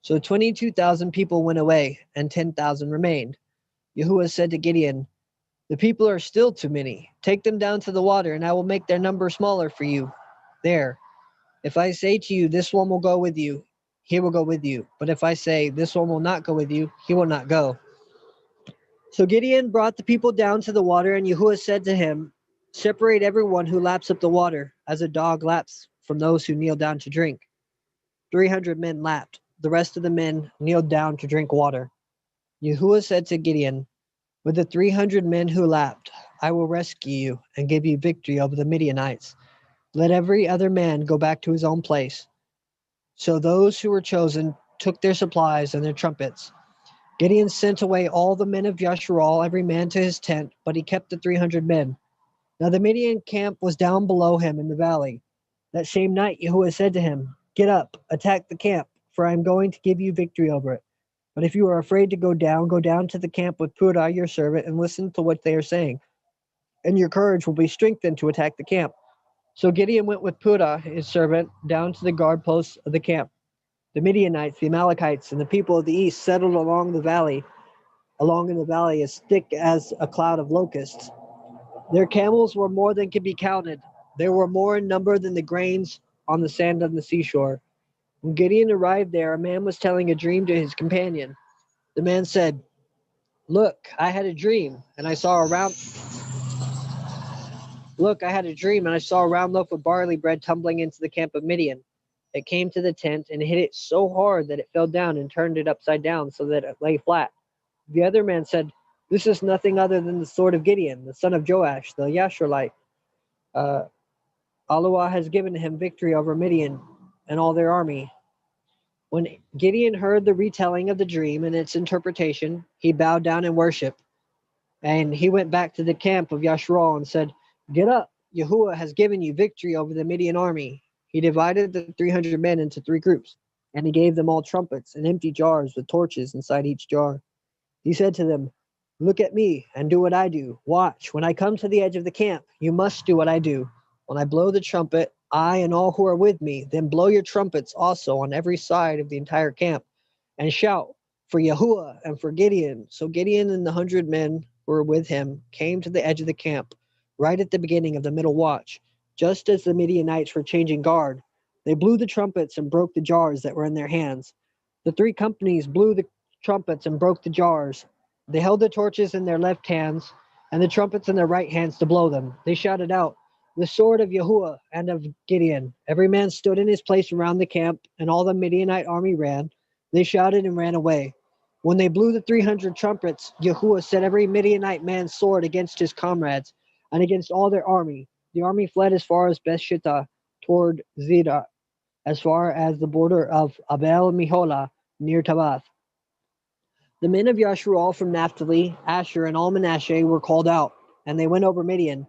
So 22,000 people went away, and 10,000 remained. Yahuwah said to Gideon, The people are still too many. Take them down to the water, and I will make their number smaller for you. There. If I say to you, This one will go with you, he will go with you. But if I say, This one will not go with you, he will not go. So Gideon brought the people down to the water, and Yahuwah said to him, Separate everyone who laps up the water, as a dog laps from those who kneel down to drink. 300 men lapped. The rest of the men kneeled down to drink water. Yahuwah said to Gideon, with the 300 men who lapped, I will rescue you and give you victory over the Midianites. Let every other man go back to his own place. So those who were chosen took their supplies and their trumpets. Gideon sent away all the men of Yasharal, every man to his tent, but he kept the 300 men. Now the Midian camp was down below him in the valley. That same night Yahuwah said to him, Get up, attack the camp, for I am going to give you victory over it. But if you are afraid to go down to the camp with Purah your servant, and listen to what they are saying, and your courage will be strengthened to attack the camp. So Gideon went with Purah his servant down to the guard posts of the camp. The Midianites, the Amalekites, and the people of the east settled along in the valley as thick as a cloud of locusts. Their camels were more than could be counted. There were more in number than the grains on the sand on the seashore. When Gideon arrived there, a man was telling a dream to his companion. The man said, Look, I had a dream, and I saw a round loaf of barley bread tumbling into the camp of Midian. It came to the tent and hit it so hard that it fell down and turned it upside down so that it lay flat. The other man said, This is nothing other than the sword of Gideon, the son of Joash, the Yasharite. Allah has given him victory over Midian and all their army. When Gideon heard the retelling of the dream and its interpretation, he bowed down in worship. And he went back to the camp of Yasharal and said, Get up, Yahuwah has given you victory over the Midian army. He divided the 300 men into 3 groups, and he gave them all trumpets and empty jars with torches inside each jar. He said to them, Look at me and do what I do. Watch, when I come to the edge of the camp, you must do what I do. When I blow the trumpet, I and all who are with me, then blow your trumpets also on every side of the entire camp, and shout for Yahuwah and for Gideon. So Gideon and the 100 men who were with him came to the edge of the camp, right at the beginning of the middle watch, just as the Midianites were changing guard. They blew the trumpets and broke the jars that were in their hands. The 3 companies blew the trumpets and broke the jars. They held the torches in their left hands and the trumpets in their right hands to blow them. They shouted out, The sword of Yahuwah and of Gideon. Every man stood in his place around the camp, and all the Midianite army ran. They shouted and ran away. When they blew the 300 trumpets, Yahuwah set every Midianite man's sword against his comrades and against all their army. The army fled as far as Bethshittah toward Zidah, as far as the border of Abel Meholah near Tabath. The men of Yasharal from Naphtali, Asher, and all Manasseh were called out, and they went over Midian.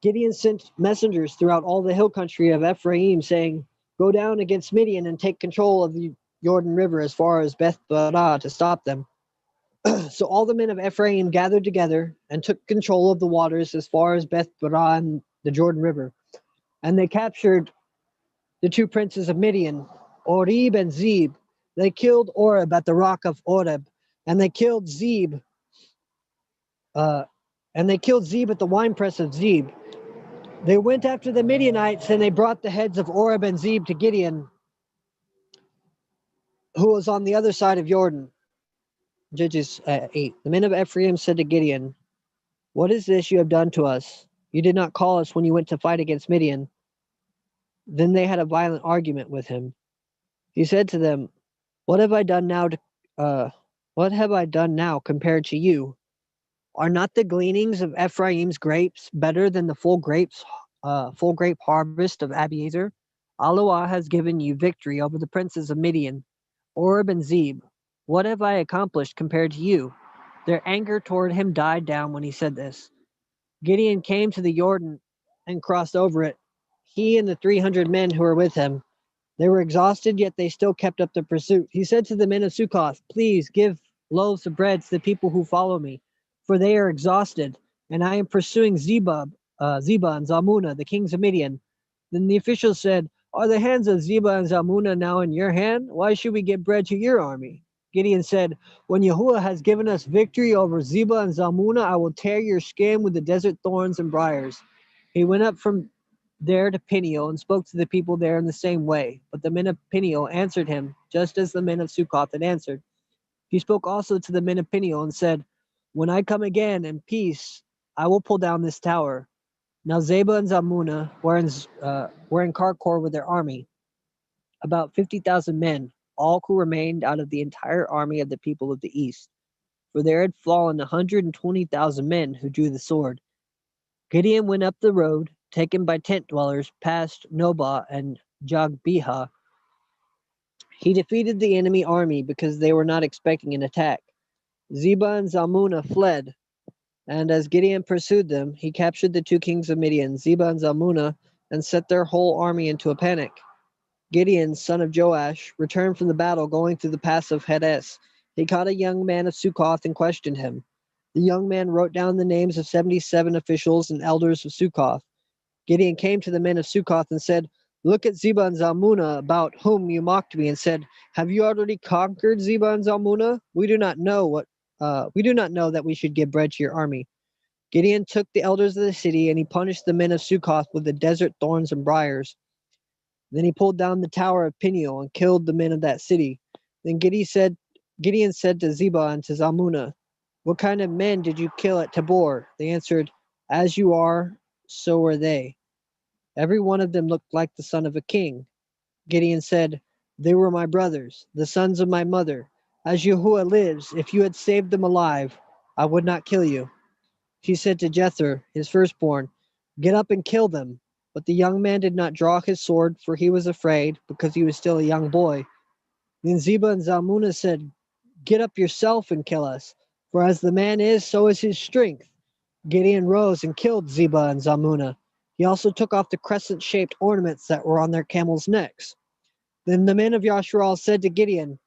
Gideon sent messengers throughout all the hill country of Ephraim, saying, Go down against Midian and take control of the Jordan River as far as Beth-barah to stop them. So all the men of Ephraim gathered together and took control of the waters as far as Beth-barah and the Jordan River. And they captured the 2 princes of Midian, Oreb and Zeb. They killed Oreb at the rock of Oreb, and they killed Zeb at the winepress of Zeb. They went after the Midianites, and they brought the heads of Oreb and Zeb to Gideon, who was on the other side of Jordan. Judges 8. The men of Ephraim said to Gideon, What is this you have done to us? You did not call us when you went to fight against Midian. Then they had a violent argument with him. He said to them, What have I done now compared to you? Are not the gleanings of Ephraim's grapes better than the full grape harvest of Abiezer? Allah has given you victory over the princes of Midian, Oreb and Zeb. What have I accomplished compared to you? Their anger toward him died down when he said this. Gideon came to the Jordan and crossed over it, he and the 300 men who were with him. They were exhausted, yet they still kept up the pursuit. He said to the men of Sukkoth, Please give loaves of bread to the people who follow me, for they are exhausted, and I am pursuing Zeba and Zalmunna, the kings of Midian. Then the officials said, Are the hands of Zeba and Zalmunna now in your hand? Why should we give bread to your army? Gideon said, When Yahuwah has given us victory over Zeba and Zalmunna, I will tear your skin with the desert thorns and briars. He went up from there to Peniel and spoke to the people there in the same way. But the men of Peniel answered him, just as the men of Sukkoth had answered. He spoke also to the men of Peniel and said, When I come again in peace, I will pull down this tower. Now Zeba and Zalmunna were in Karkor with their army. about 50,000 men, all who remained out of the entire army of the people of the east. For there had fallen 120,000 men who drew the sword. Gideon went up the road, taken by tent dwellers, past Nobah and Jogbehah. He defeated the enemy army because they were not expecting an attack. Zebah and Zalmunna fled, and as Gideon pursued them, he captured the two kings of Midian, Zebah and Zalmunna, and set their whole army into a panic. Gideon, son of Joash, returned from the battle going through the pass of Hades. He caught a young man of Succoth and questioned him. The young man wrote down the names of 77 officials and elders of Succoth. Gideon came to the men of Succoth and said, "Look at Zebah and Zalmunna, about whom you mocked me, and said, 'Have you already conquered Zebah and Zalmunna? We do not know that we should give bread to your army.'" Gideon took the elders of the city, and he punished the men of Succoth with the desert thorns and briars. Then he pulled down the tower of Peniel and killed the men of that city. Then Gideon said to Zebah and to Zalmunna, "What kind of men did you kill at Tabor?" They answered, "As you are, so are they. Every one of them looked like the son of a king." Gideon said, "They were my brothers, the sons of my mother. As Yahuwah lives, if you had saved them alive, I would not kill you." He said to Jether, his firstborn, "Get up and kill them." But the young man did not draw his sword, for he was afraid, because he was still a young boy. Then Zebah and Zalmunna said, "Get up yourself and kill us, for as the man is, so is his strength." Gideon rose and killed Zebah and Zalmunna. He also took off the crescent-shaped ornaments that were on their camels' necks. Then the men of Yasharal said to Gideon,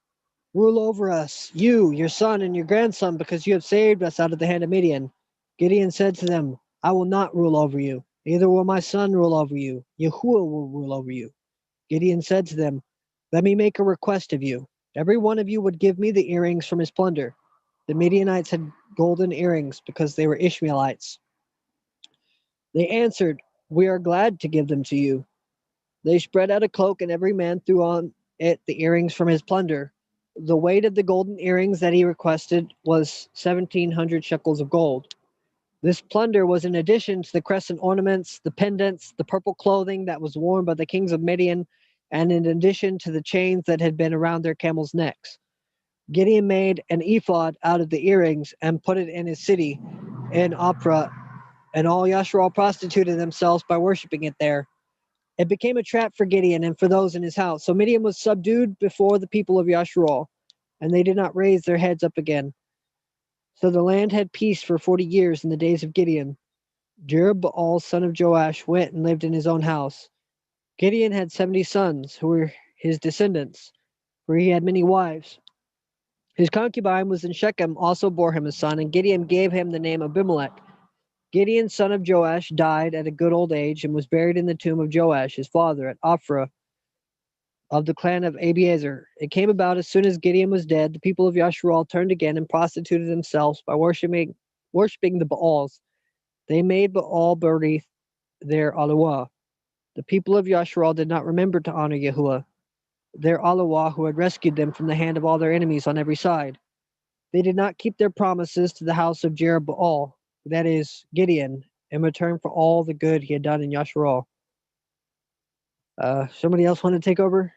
"Rule over us, you, your son, and your grandson, because you have saved us out of the hand of Midian." Gideon said to them, "I will not rule over you, neither will my son rule over you. Yahuwah will rule over you." Gideon said to them, "Let me make a request of you. Every one of you would give me the earrings from his plunder." The Midianites had golden earrings because they were Ishmaelites. They answered, "We are glad to give them to you." They spread out a cloak, and every man threw on it the earrings from his plunder. The weight of the golden earrings that he requested was 1,700 shekels of gold. This plunder was in addition to the crescent ornaments, the pendants, the purple clothing that was worn by the kings of Midian, and in addition to the chains that had been around their camels' necks. Gideon made an ephod out of the earrings and put it in his city, in Ophrah, and all Yasharal prostituted themselves by worshiping it there. It became a trap for Gideon and for those in his house. So Midian was subdued before the people of Yasharal, and they did not raise their heads up again. So the land had peace for 40 years in the days of Gideon. Jerubbaal, son of Joash, went and lived in his own house. Gideon had 70 sons, who were his descendants, for he had many wives. His concubine was in Shechem, also bore him a son, and Gideon gave him the name Abimelech. Gideon, son of Joash, died at a good old age and was buried in the tomb of Joash, his father, at Ophrah of the clan of Abiezer. It came about as soon as Gideon was dead, the people of Yasharal turned again and prostituted themselves by worshiping the Baals. They made Baal Berith their Aluah. The people of Yasharal did not remember to honor Yahuwah, their Aluah, who had rescued them from the hand of all their enemies on every side. They did not keep their promises to the house of Jerubbaal, that is, Gideon, in return for all the good he had done in Yasharal. Somebody else want to take over?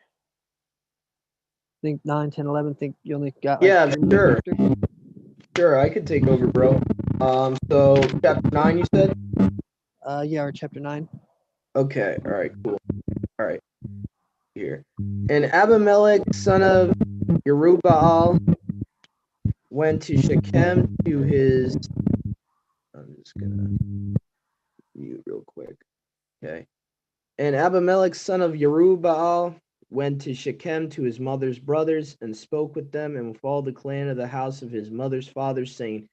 I think 9, 10, 11. Think you only got like Yeah, 3 more sure. chapters? Sure, I could take over, bro. So chapter 9, you said? Yeah, or chapter 9. Okay, all right, cool. All right, here. And Abimelech, son of Jerubbaal, went to Shechem to his. I'm just gonna mute real quick. Okay. And Abimelech, son of Jerubbaal, went to Shechem to his mother's brothers and spoke with them and with all the clan of the house of his mother's fathers, saying,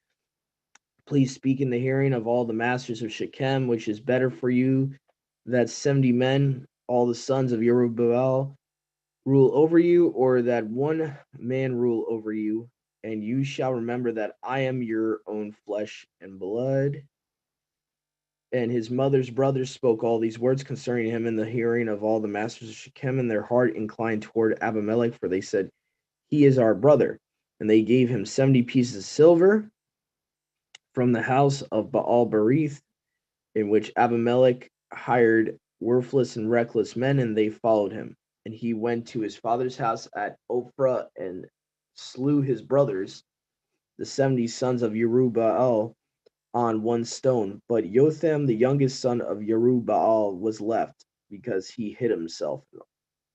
"Please speak in the hearing of all the masters of Shechem, which is better for you that 70 men, all the sons of Jerubbaal, rule over you, or that one man rule over you, and you shall remember that I am your own flesh and blood." And his mother's brothers spoke all these words concerning him in the hearing of all the masters of Shechem, and their heart inclined toward Abimelech, for they said, "He is our brother." And they gave him 70 pieces of silver from the house of Baal Berith, in which Abimelech hired worthless and reckless men, and they followed him. And he went to his father's house at Ophrah and slew his brothers, the 70 sons of Yerubbaal, on one stone. But Jotham, the youngest son of Yerubbaal, was left, because he hid himself.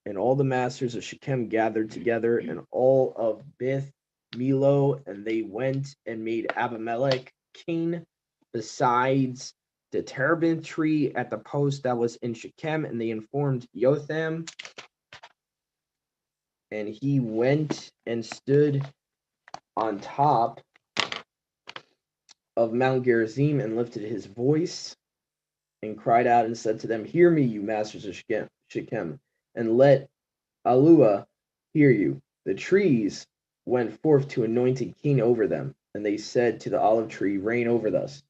And all the masters of Shechem gathered together, and all of Beth Milo, and they went and made Abimelech king, besides the terebinth tree at the post that was in Shechem. And they informed Jotham, and he went and stood on top of Mount Gerizim and lifted his voice and cried out and said to them, "Hear me, you masters of Shechem, and let Alua hear you." The trees went forth to anoint a king over them, and they said to the olive tree, "Reign over us."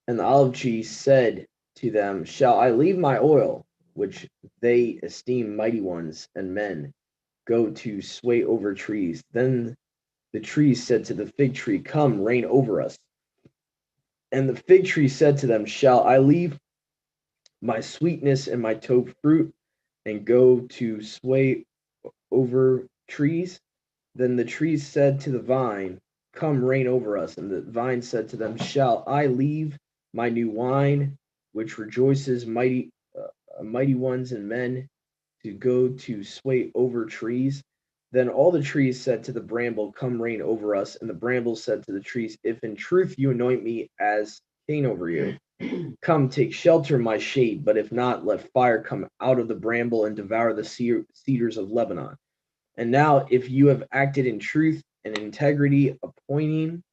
And the olive tree said to them, "Shall I leave my oil, which they esteem mighty ones and men, go to sway over trees?" Then the trees said to the fig tree, "Come, reign over us." And the fig tree said to them, "Shall I leave my sweetness and my taupe fruit, and go to sway over trees?" Then the trees said to the vine, "Come, reign over us." And the vine said to them, "Shall I leave my new wine, which rejoices mighty ones and men, to go to sway over trees?" Then all the trees said to the bramble, "Come, reign over us." And the bramble said to the trees, "If in truth you anoint me as king over you, come, take shelter in my shade. But if not, let fire come out of the bramble and devour the cedars of Lebanon. And now, if you have acted in truth and integrity, appointing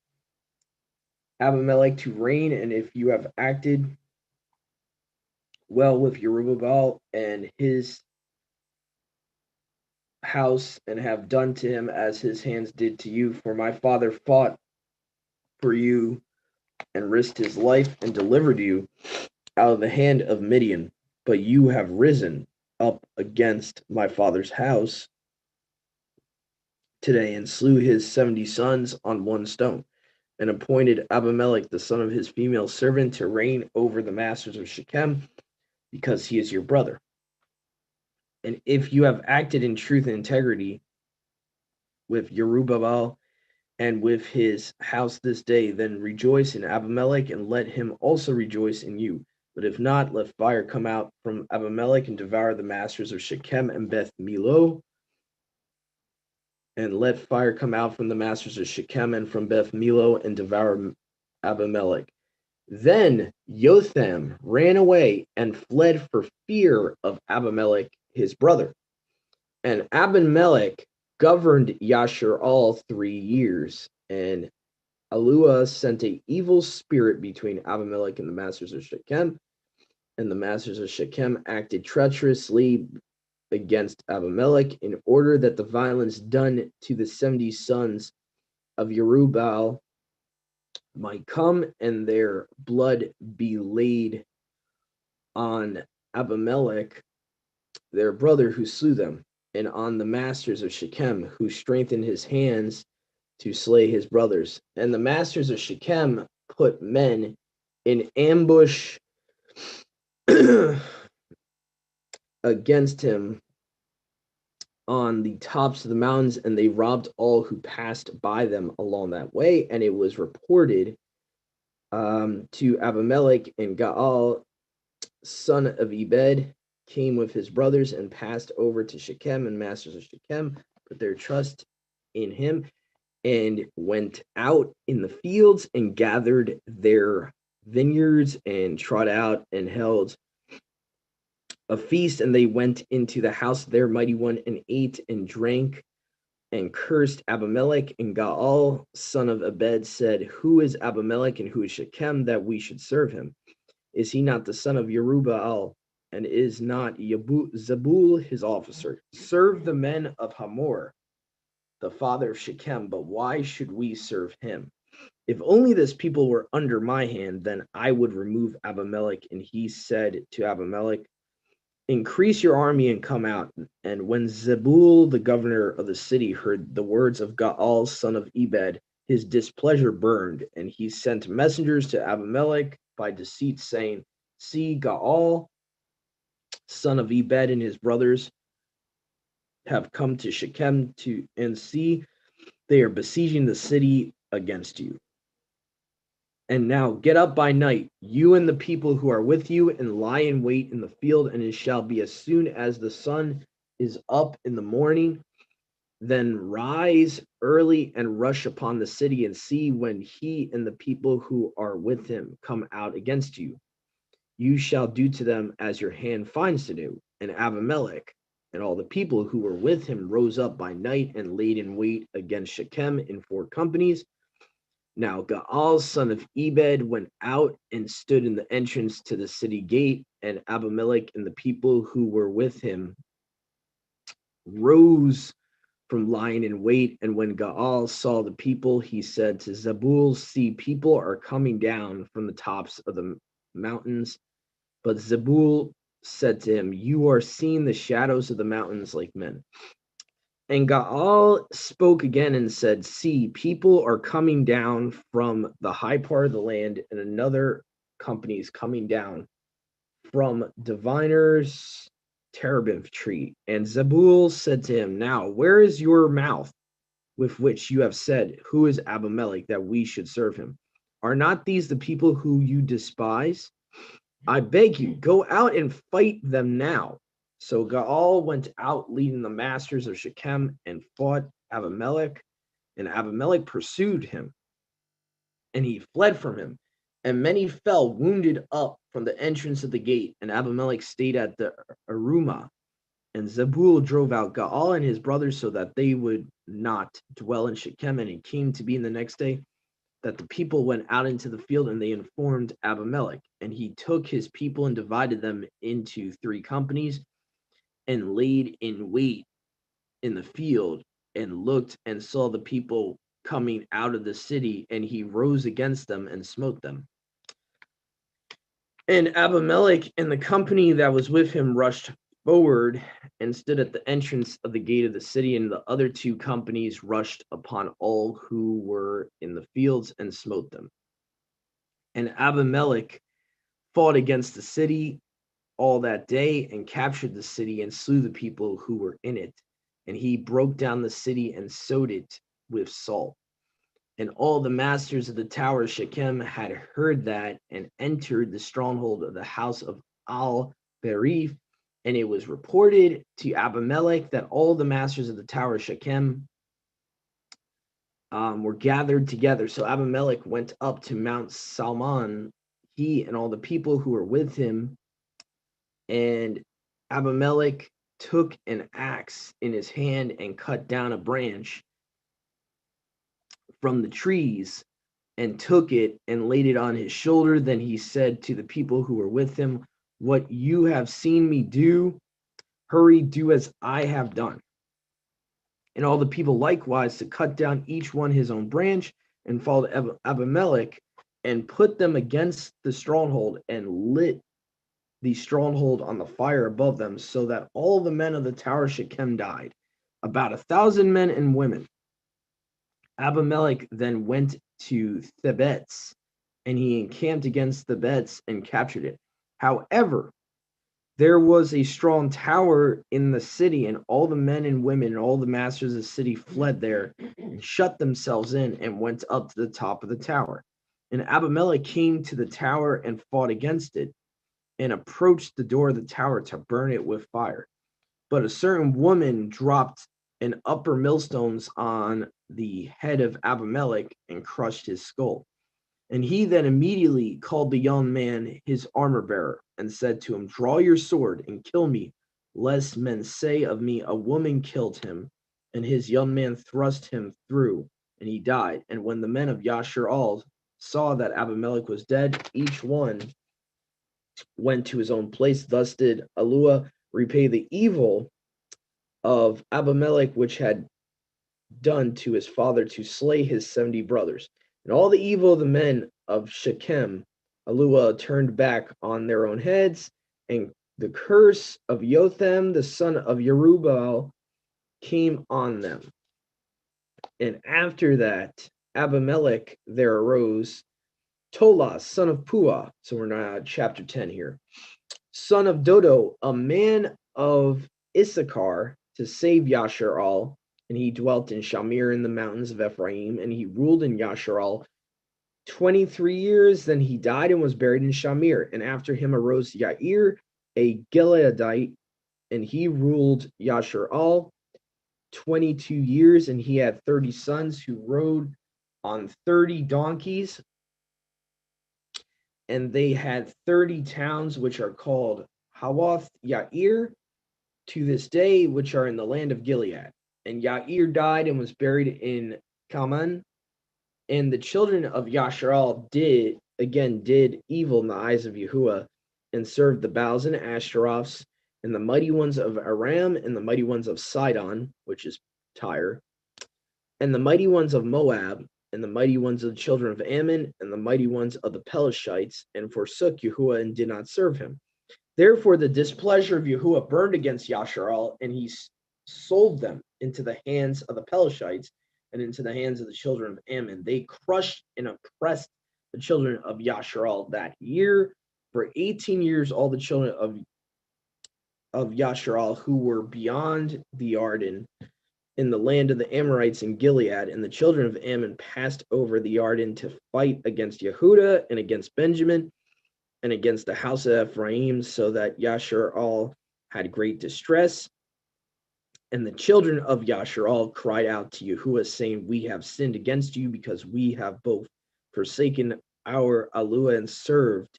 Abimelech to reign, and if you have acted well with Yerubbaal and his house, and have done to him as his hands did to you, for my father fought for you and risked his life and delivered you out of the hand of Midian, but you have risen up against my father's house today and slew his 70 sons on one stone, and appointed Abimelech, the son of his female servant, to reign over the masters of Shechem, because he is your brother. And if you have acted in truth and integrity with Yerubbaal and with his house this day, then rejoice in Abimelech, and let him also rejoice in you. But if not, let fire come out from Abimelech and devour the masters of Shechem and Beth Milo. And let fire come out from the masters of Shechem and from Beth Milo and devour Abimelech. Then Jotham ran away and fled for fear of Abimelech his brother. And Abimelech governed Yasharal 3 years. And Alua sent an evil spirit between Abimelech and the masters of Shechem. And the masters of Shechem acted treacherously against Abimelech, in order that the violence done to the 70 sons of Yerubbaal might come, and their blood be laid on Abimelech, their brother, who slew them, and on the masters of Shechem, who strengthened his hands to slay his brothers. And the masters of Shechem put men in ambush against him on the tops of the mountains, and they robbed all who passed by them along that way. And it was reported to Abimelech, and Gaal, son of Ebed, came with his brothers and passed over to Shechem, and masters of Shechem put their trust in him and went out in the fields and gathered their vineyards and trod out and held a feast. And they went into the house of their mighty one and ate and drank and cursed Abimelech. And Gaal, son of Ebed, said, "Who is Abimelech and who is Shechem, that we should serve him? Is he not the son of Yerubbaal? And is not Zebul his officer? Serve the men of Hamor, the father of Shechem, but why should we serve him? If only this people were under my hand, then I would remove Abimelech." And he said to Abimelech, "Increase your army and come out." And when Zebul, the governor of the city, heard the words of Gaal, son of Ebed, his displeasure burned, and he sent messengers to Abimelech by deceit, saying, "See, Gaal, son of Ebed, and his brothers have come to Shechem and see, they are besieging the city against you. And now get up by night, you and the people who are with you, and lie in wait in the field, and it shall be as soon as the sun is up in the morning, then rise early and rush upon the city, and see when he and the people who are with him come out against you. You shall do to them as your hand finds to do. And Abimelech and all the people who were with him rose up by night and laid in wait against Shechem in 4 companies. Now Gaal, son of Ebed, went out and stood in the entrance to the city gate, and Abimelech and the people who were with him rose from lying in wait. And when Gaal saw the people, he said to Zebul, see, people are coming down from the tops of the mountains. But Zebul said to him, you are seeing the shadows of the mountains like men. And Gaal spoke again and said, see, people are coming down from the high part of the land, and another company is coming down from diviner's terebinth tree. And Zebul said to him, now, where is your mouth with which you have said, who is Abimelech, that we should serve him? Are not these the people who you despise? I beg you, go out and fight them now. So Gaal went out, leading the masters of Shechem, and fought Abimelech. And Abimelech pursued him, and he fled from him. And many fell wounded up from the entrance of the gate. And Abimelech stayed at the Arumah. And Zebul drove out Gaal and his brothers so that they would not dwell in Shechem. And it came to be in the next day that the people went out into the field, and they informed Abimelech. And he took his people and divided them into 3 companies, and laid in wait in the field, and looked and saw the people coming out of the city, and he rose against them and smote them. And Abimelech and the company that was with him rushed forward and stood at the entrance of the gate of the city, and the other 2 companies rushed upon all who were in the fields and smote them. And Abimelech fought against the city all that day, and captured the city, and slew the people who were in it. And he broke down the city and sowed it with salt. And all the masters of the tower of Shechem had heard that, and entered the stronghold of the house of Al-Berith. And it was reported to Abimelech that all the masters of the tower of Shechem were gathered together. So Abimelech went up to Mount Salmon, he and all the people who were with him. And Abimelech took an axe in his hand and cut down a branch from the trees, and took it and laid it on his shoulder. Then he said to the people who were with him, what you have seen me do, hurry, do as I have done. And all the people likewise to cut down each one his own branch, and followed Abimelech, and put them against the stronghold, and lit the stronghold on the fire above them, so that all the men of the tower of Shechem died, about 1,000 men and women. Abimelech then went to Thebez, and he encamped against Thebez and captured it. However, there was a strong tower in the city, and all the men and women and all the masters of the city fled there, and shut themselves in, and went up to the top of the tower. And Abimelech came to the tower and fought against it, and approached the door of the tower to burn it with fire. But a certain woman dropped an upper millstones on the head of Abimelech and crushed his skull. And he then immediately called the young man his armor bearer, and said to him, draw your sword and kill me, lest men say of me, a woman killed him. And his young man thrust him through, and he died. And when the men of Yasharal saw that Abimelech was dead, each one went to his own place. Thus did Alua repay the evil of Abimelech, which had done to his father, to slay his 70 brothers. And all the evil of the men of Shechem, Alua turned back on their own heads, and the curse of Jotham, the son of Jerubbaal, came on them. And after that, Abimelech there arose Tola, son of Puah. So we're now at chapter 10 here. Son of Dodo, a man of Issachar, to save Yasharal, and he dwelt in Shamir in the mountains of Ephraim, and he ruled in Yasharal 23 years. Then he died and was buried in Shamir. And after him arose Yair, a Gileadite, and he ruled Yasharal 22 years, and he had 30 sons who rode on 30 donkeys. And they had 30 towns, which are called Hawoth Yair to this day, which are in the land of Gilead. And Yair died and was buried in Kaman. And the children of Yasharal did evil in the eyes of Yahuwah, and served the Baals and Ashtaroths, and the mighty ones of Aram, and the mighty ones of Sidon, which is Tyre, and the mighty ones of Moab, and the mighty ones of the children of Ammon, and the mighty ones of the Pelishites, and forsook Yahuwah and did not serve him. Therefore the displeasure of Yahuwah burned against Yasharal, and he sold them into the hands of the Pelishites and into the hands of the children of Ammon. They crushed and oppressed the children of Yasharal that year. For 18 years, all the children of Yasharal who were beyond the Jordan in the land of the Amorites in Gilead, and the children of Ammon passed over the Jordan to fight against Yehudah and against Benjamin and against the house of Ephraim, so that Yasharal had great distress. And the children of Yasharal cried out to Yahuwah, saying, we have sinned against you, because we have both forsaken our Alua and served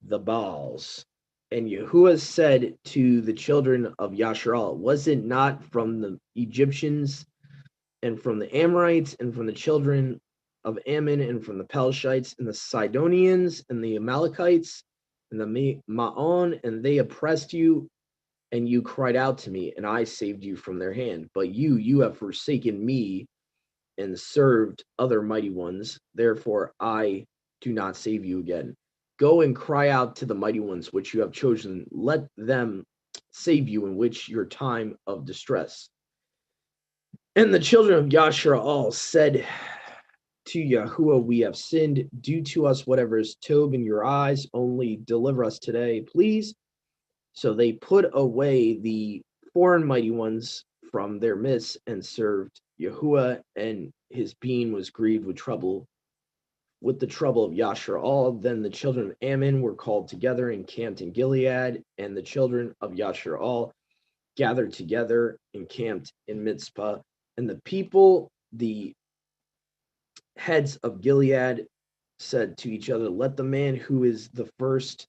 the Baals. And Yahuwah said to the children of Yasharal, was it not from the Egyptians and from the Amorites and from the children of Ammon and from the Pelishites and the Sidonians and the Amalekites and the Maon, and they oppressed you, and you cried out to me, and I saved you from their hand. But you have forsaken me and served other mighty ones. Therefore I do not save you again. Go and cry out to the mighty ones which you have chosen. Let them save you in which your time of distress. And the children of Yasharal said to Yahuwah, we have sinned. Do to us whatever is tov in your eyes. Only deliver us today, please. So they put away the foreign mighty ones from their midst and served Yahuwah, and his being was grieved with the trouble of Yasharal. Then the children of Ammon were called together and camped in Gilead, and the children of Yasharal gathered together and camped in Mizpah. And the people, the heads of Gilead, said to each other, let the man who is the first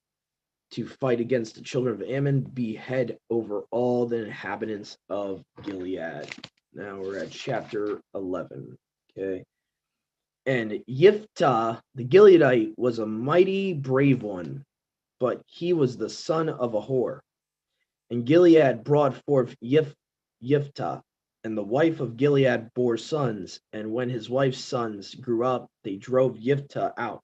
to fight against the children of Ammon be head over all the inhabitants of Gilead. Now we're at chapter 11. Okay. And Yiftah the Gileadite was a mighty brave one, but he was the son of a whore. And Gilead brought forth Yiftah, and the wife of Gilead bore sons. And when his wife's sons grew up, they drove Yiftah out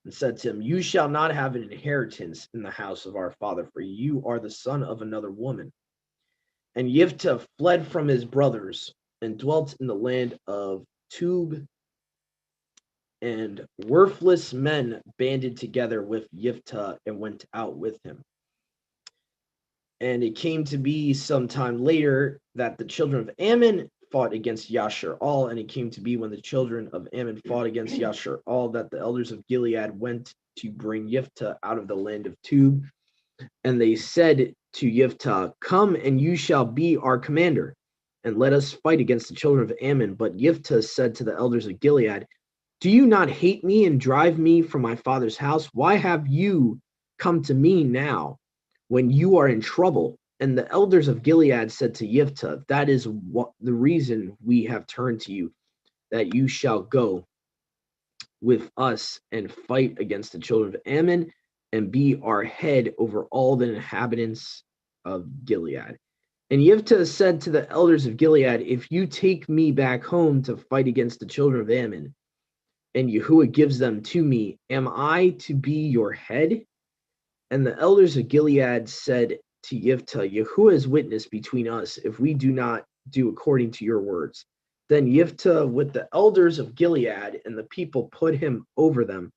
and said to him, you shall not have an inheritance in the house of our father, for you are the son of another woman. And Yiftah fled from his brothers and dwelt in the land of Tub. And worthless men banded together with Yiftah and went out with him. And it came to be some time later that the children of Ammon fought against Yasharal, and it came to be when the children of Ammon fought against Yasharal that the elders of Gilead went to bring Yiftah out of the land of Tub. And they said to Yiftah, come, and you shall be our commander, and let us fight against the children of Ammon. But Yiftah said to the elders of Gilead, do you not hate me and drive me from my father's house? Why have you come to me now when you are in trouble? And the elders of Gilead said to Yiftah, that is what the reason we have turned to you, that you shall go with us and fight against the children of Ammon and be our head over all the inhabitants of Gilead. And Yiftah said to the elders of Gilead, if you take me back home to fight against the children of Ammon, and Yahuwah gives them to me, am I to be your head? And the elders of Gilead said to Yiftah, Yahuwah is witness between us if we do not do according to your words. Then Yiftah with the elders of Gilead and the people put him over them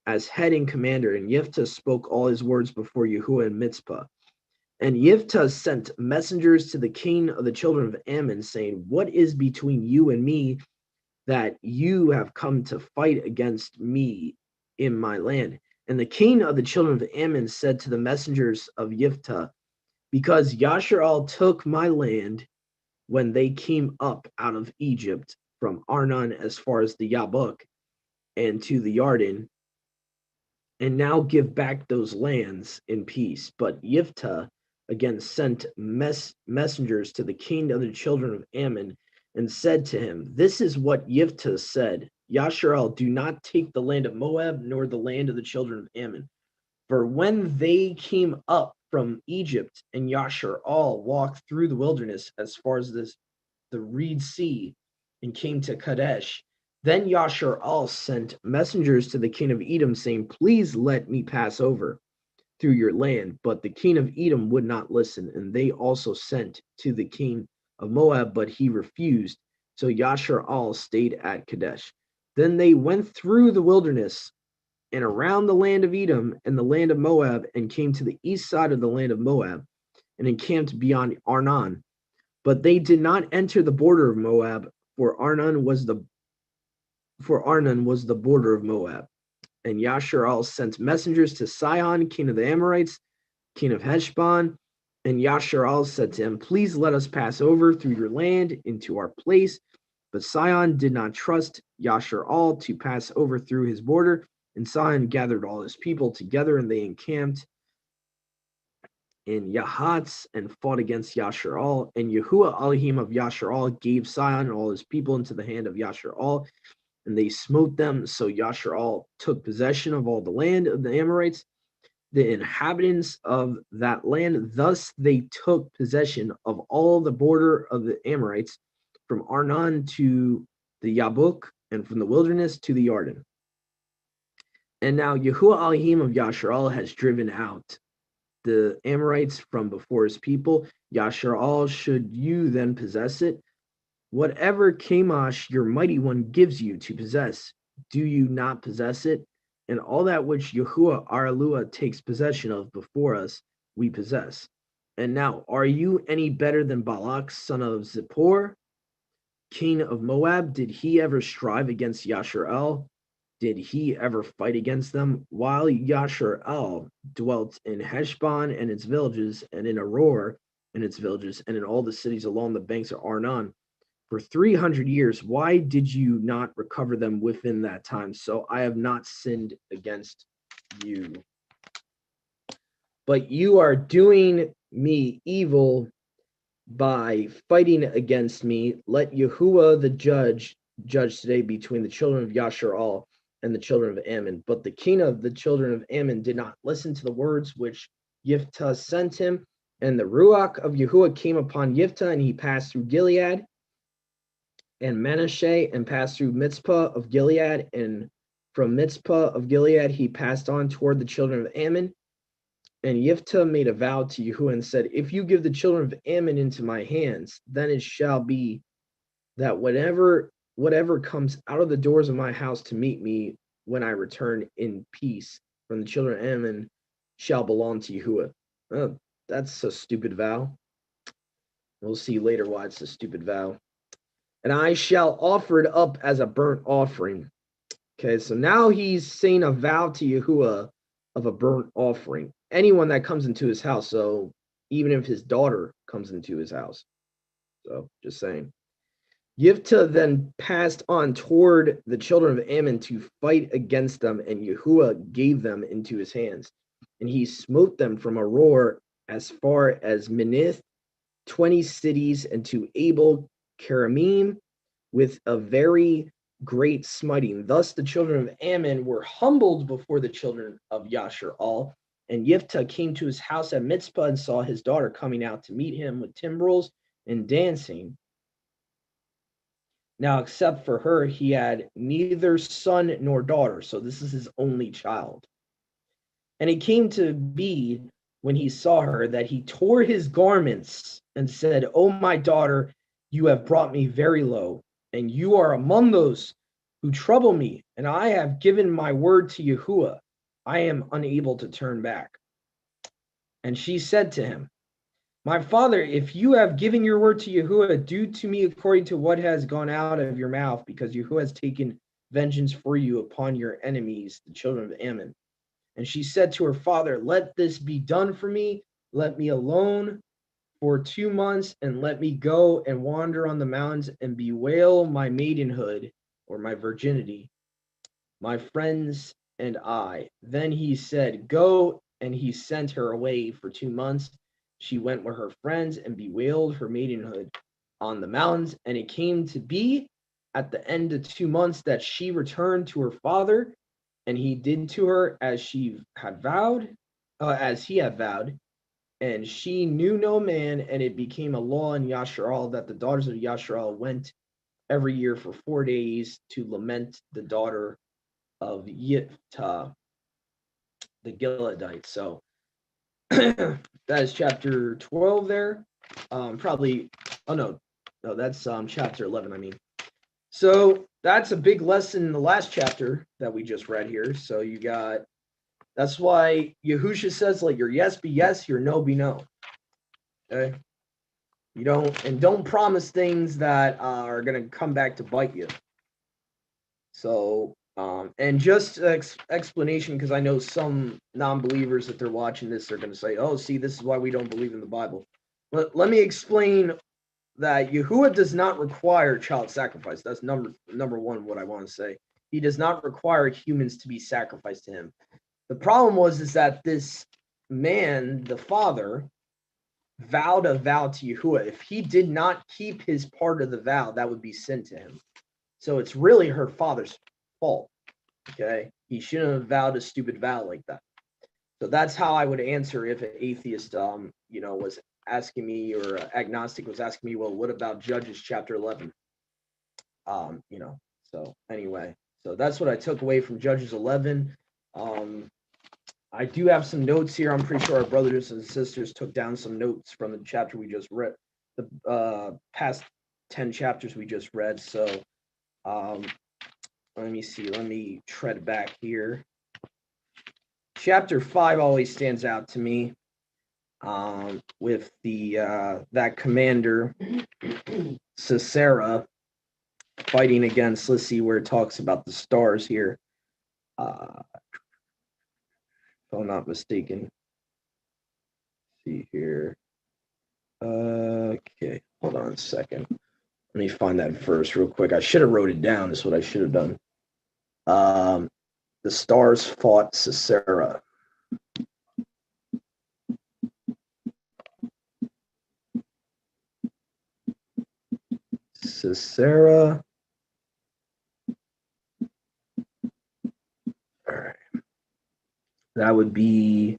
as head and commander. And Yiftah spoke all his words before Yahuwah in Mizpah. And Yiftah sent messengers to the king of the children of Ammon, saying, what is between you and me, that you have come to fight against me in my land? And the king of the children of Ammon said to the messengers of Yiftah, because Yasharal took my land when they came up out of Egypt from Arnon as far as the Yabuk and to the Yarden, and now give back those lands in peace. But Yiftah again sent messengers to the king of the children of Ammon and said to him, this is what Yiftah said, Yasharal, do not take the land of Moab nor the land of the children of Ammon. For when they came up from Egypt and Yasharal walked through the wilderness as far as the Reed Sea and came to Kadesh, then Yasharal sent messengers to the king of Edom, saying, please let me pass over through your land. But the king of Edom would not listen, and they also sent to the king of Moab, but he refused. So Yasharal stayed at Kadesh. Then they went through the wilderness and around the land of Edom and the land of Moab, and came to the east side of the land of Moab, and encamped beyond Arnon. But they did not enter the border of Moab, for Arnon was the border of Moab. And Yasharal sent messengers to Sihon, king of the Amorites, king of Heshbon. And Yasharal said to him, please let us pass over through your land into our place. But Sihon did not trust Yasharal to pass over through his border. And Sihon gathered all his people together, and they encamped in Yahatz and fought against Yasharal. And Yahuwah Elohim of Yasharal gave Sihon and all his people into the hand of Yasharal, and they smote them. So Yasharal took possession of all the land of the Amorites, the inhabitants of that land. Thus they took possession of all the border of the Amorites, from Arnon to the Yabuk, and from the wilderness to the Yarden. And now Yahuwah Elohim of Yasharal has driven out the Amorites from before his people. Yasharal, should you then possess it? Whatever Chemosh, your mighty one, gives you to possess, do you not possess it? And all that which Yahuwah our Eluah takes possession of before us, we possess. And now, are you any better than Balak, son of Zippor, king of Moab? Did he ever strive against Yasharal? Did he ever fight against them? While Yasharal dwelt in Heshbon and its villages, and in Aroer and its villages, and in all the cities along the banks of Arnon, for 300 years, why did you not recover them within that time? So I have not sinned against you. But you are doing me evil by fighting against me. Let Yahuwah the judge today between the children of Yasharal and the children of Ammon. But the king of the children of Ammon did not listen to the words which Yiftah sent him. And the Ruach of Yahuwah came upon Yiftah, and he passed through Gilead and Manasseh, and passed through Mitzpah of Gilead. And from Mitzpah of Gilead he passed on toward the children of Ammon. And Yiftah made a vow to Yahuwah and said, if you give the children of Ammon into my hands, then it shall be that whatever comes out of the doors of my house to meet me when I return in peace from the children of Ammon shall belong to Yahuwah. Oh, that's a stupid vow. We'll see later why it's a stupid vow. And I shall offer it up as a burnt offering. Okay, so now he's saying a vow to Yahuwah of a burnt offering. Anyone that comes into his house, so even if his daughter comes into his house. So just saying. Yiftah then passed on toward the children of Ammon to fight against them, and Yahuwah gave them into his hands. And he smote them from Aroer as far as Minith, 20 cities, and to Abel Keramim, with a very great smiting. Thus the children of Ammon were humbled before the children of Yasharal. And Yiftah came to his house at Mitzpah and saw his daughter coming out to meet him with timbrels and dancing. Now, except for her, he had neither son nor daughter. So this is his only child. And it came to be, when he saw her, that he tore his garments and said, O my daughter, you have brought me very low, and you are among those who trouble me, and I have given my word to Yahuwah. I am unable to turn back. And she said to him, My father, if you have given your word to Yahuwah, do to me according to what has gone out of your mouth, because Yahuwah has taken vengeance for you upon your enemies, the children of Ammon. And she said to her father, let this be done for me. Let me alone for 2 months, and let me go and wander on the mountains and bewail my maidenhood, or my virginity, my friends and I. Then he said, go, and he sent her away for 2 months. She went with her friends and bewailed her maidenhood on the mountains. And it came to be at the end of 2 months that she returned to her father, and he did to her as she had vowed, as he had vowed. And she knew no man, and it became a law in Yasharal that the daughters of Yasharal went every year for 4 days to lament the daughter of Yiftah, the Gileadite. So that is chapter 12 there. Probably, oh no, that's chapter 11, I mean. So that's a big lesson in the last chapter that we just read here. So you got, that's why Yahusha says, let your yes be yes, your no be no. Okay? You don't promise things that are going to come back to bite you. So, and just explanation, because I know some non-believers, that they're watching this, are going to say, oh, see, this is why we don't believe in the Bible. Let me explain that Yahuwah does not require child sacrifice. That's number one, what I want to say. He does not require humans to be sacrificed to him. The problem is that this man, the father, vowed a vow to Yahuwah. If he did not keep his part of the vow, that would be sin to him. So it's really her father's fault. Okay, he shouldn't have vowed a stupid vow like that. So that's how I would answer if an atheist, was asking me, or agnostic was asking me, well, what about Judges chapter 11? So anyway, so that's what I took away from Judges 11. I do have some notes here. I'm pretty sure our brothers and sisters took down some notes from the chapter we just read, the past 10 chapters we just read. So let me see. Let me tread back here. Chapter 5 always stands out to me, with the that commander Sisera fighting against. Let's see where it talks about the stars here. If I'm not mistaken. Let's see here. Okay, hold on a second. Let me find that verse real quick. I should have wrote it down. Is what I should have done. The stars fought Sisera. Sisera. All right. That would be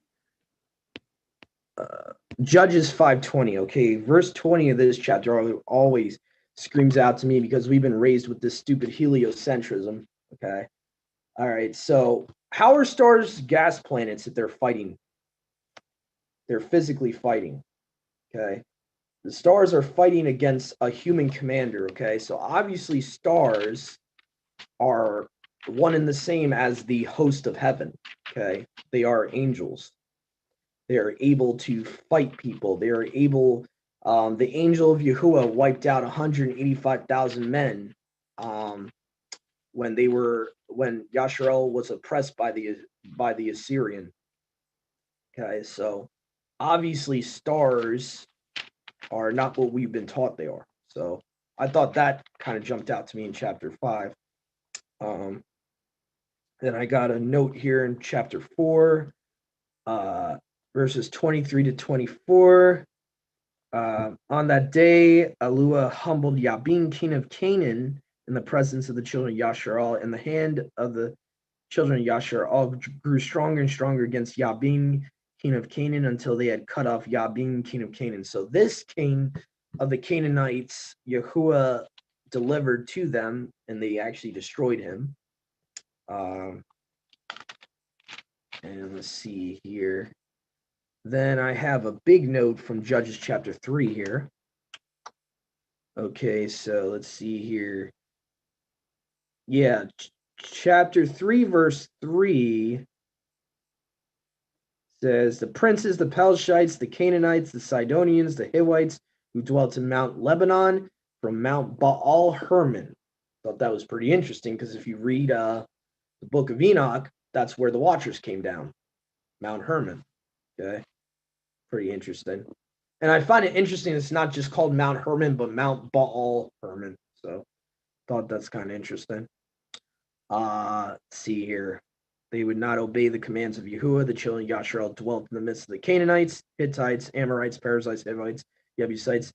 Judges 5:20. Okay, verse 20 of this chapter always screams out to me, because we've been raised with this stupid heliocentrism. Okay. All right. So how are stars gas planets if they're fighting? They're physically fighting. Okay. The stars are fighting against a human commander. Okay. So obviously stars are one and the same as the host of heaven. Okay. They are angels. They are able to fight people. They are able, the angel of Yahuwah wiped out 185,000 men when Yasharal was oppressed by the Assyrian. Okay, so obviously stars are not what we've been taught they are. So I thought that kind of jumped out to me in chapter 5. Then I got a note here in chapter 4, verses 23 to 24. On that day, Alua humbled Yabin, king of Canaan, in the presence of the children of Yasharal, and the hand of the children of Yasharal grew stronger and stronger against Yabin, king of Canaan, until they had cut off Yabin, king of Canaan. So this king of the Canaanites, Yahuwah delivered to them, and they actually destroyed him. And let's see here. Then I have a big note from Judges chapter 3 here. Okay, so let's see here. Yeah, chapter 3, verse 3 says the princes, the Pelashites, the Canaanites, the Sidonians, the Hivites who dwelt in Mount Lebanon from Mount Baal Hermon. Thought that was pretty interesting because if you read the book of Enoch, that's where the Watchers came down, Mount Hermon. Okay, pretty interesting. And I find it interesting it's not just called Mount Hermon, but Mount Baal Hermon. So thought that's kind of interesting. Let's see here. They would not obey the commands of Yahuwah. The children of Yasharal dwelt in the midst of the Canaanites, Hittites, Amorites, Perizzites, Hivites, Jebusites,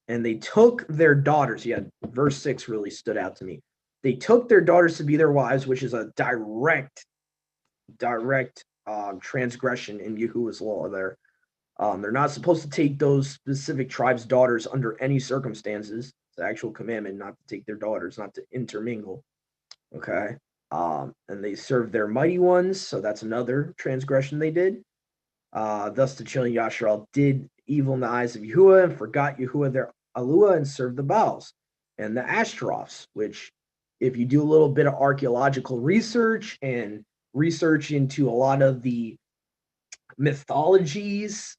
and they took their daughters. Yeah, verse 6 really stood out to me. They took their daughters to be their wives, which is a direct transgression in Yahuwah's law there. They're not supposed to take those specific tribes' daughters under any circumstances. It's the actual commandment not to take their daughters, not to intermingle. Okay. And they served their mighty ones, so that's another transgression they did. Thus the children of Yasharal did evil in the eyes of Yahuwah and forgot Yahuwah their Alua and served the Baals and the Ashtaroths, which if you do a little bit of archaeological research and research into a lot of the mythologies,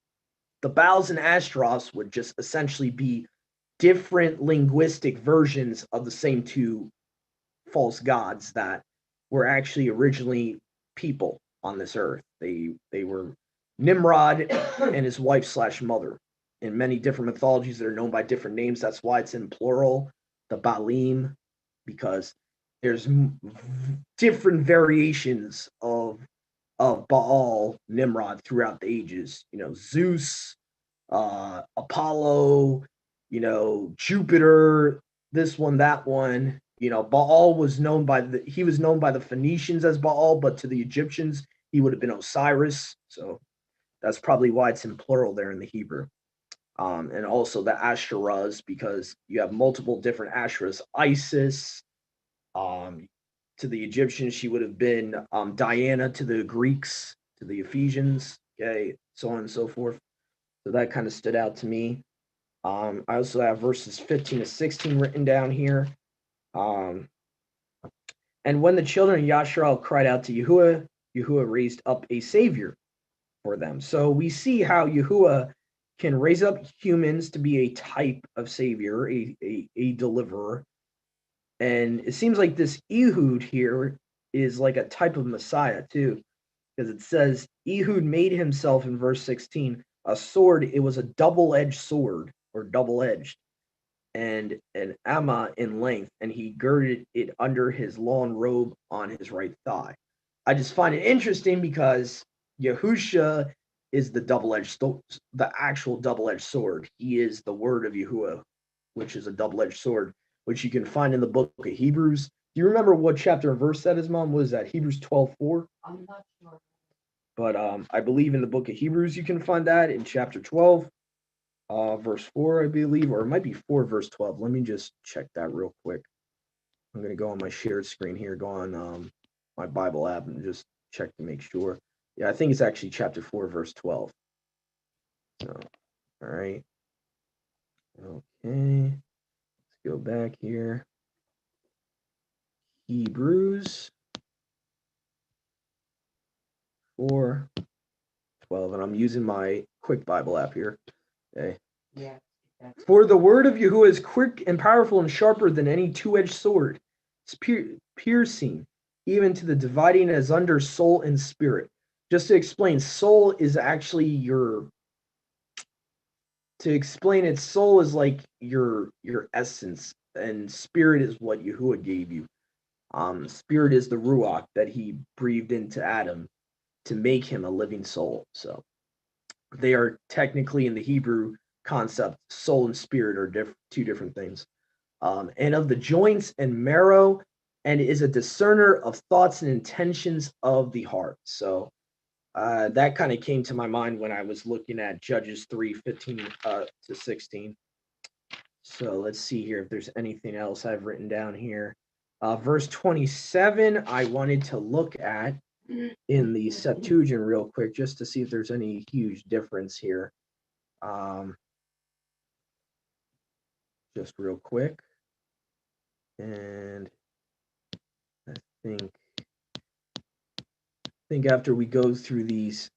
the Baals and Ashtaroths would just essentially be different linguistic versions of the same two false gods that were actually originally people on this earth. They were Nimrod and his wife / mother. In many different mythologies that are known by different names. That's why it's in plural, the Baalim, because there's different variations of Baal, Nimrod throughout the ages. Zeus, Apollo, Jupiter, this one, that one. Baal was known by the Phoenicians as Baal, but to the Egyptians, he would have been Osiris. So that's probably why it's in plural there in the Hebrew. And also the Asherahs, because you have multiple different Asherahs. Isis, to the Egyptians, she would have been Diana to the Greeks, to the Ephesians, okay, so on and so forth. So that kind of stood out to me. I also have verses 15 to 16 written down here. And when the children of Yasharal cried out to Yahuwah, Yahuwah raised up a savior for them. So we see how Yahuwah can raise up humans to be a type of savior, a deliverer. And it seems like this Ehud here is like a type of Messiah too, because it says Ehud made himself in verse 16 a sword. It was a double-edged sword or double-edged, and an amma in length, and he girded it under his long robe on his right thigh. I just find it interesting because Yahusha is the actual double-edged sword. He is the word of Yahuwah, which is a double-edged sword, which you can find in the book of Hebrews. Do you remember what chapter and verse that is, Mom? Was that Hebrews 12:4? I'm not sure. But I believe in the book of Hebrews you can find that in chapter 12, verse 4, I believe, or it might be 4, verse 12. Let me just check that real quick. I'm going to go on my shared screen here, go on my Bible app and just check to make sure. Yeah, I think it's actually chapter 4, verse 12. So, all right. Okay. Let's go back here. Hebrews 4:12, and I'm using my quick Bible app here. Okay. Yeah. For the word of Yahuwah is quick and powerful and sharper than any two-edged sword. It's piercing, even to the dividing as under soul and spirit. Just to explain, soul is actually soul is like your essence, and spirit is what Yahuwah gave you. Spirit is the ruach that he breathed into Adam to make him a living soul. So they are technically in the Hebrew concept, soul and spirit are two different things. And of the joints and marrow, and is a discerner of thoughts and intentions of the heart. So that kind of came to my mind when I was looking at Judges 3:15 to 16. So let's see here if there's anything else I've written down here. Verse 27, I wanted to look at in the Septuagint real quick just to see if there's any huge difference here. Just real quick. And I think after we go through these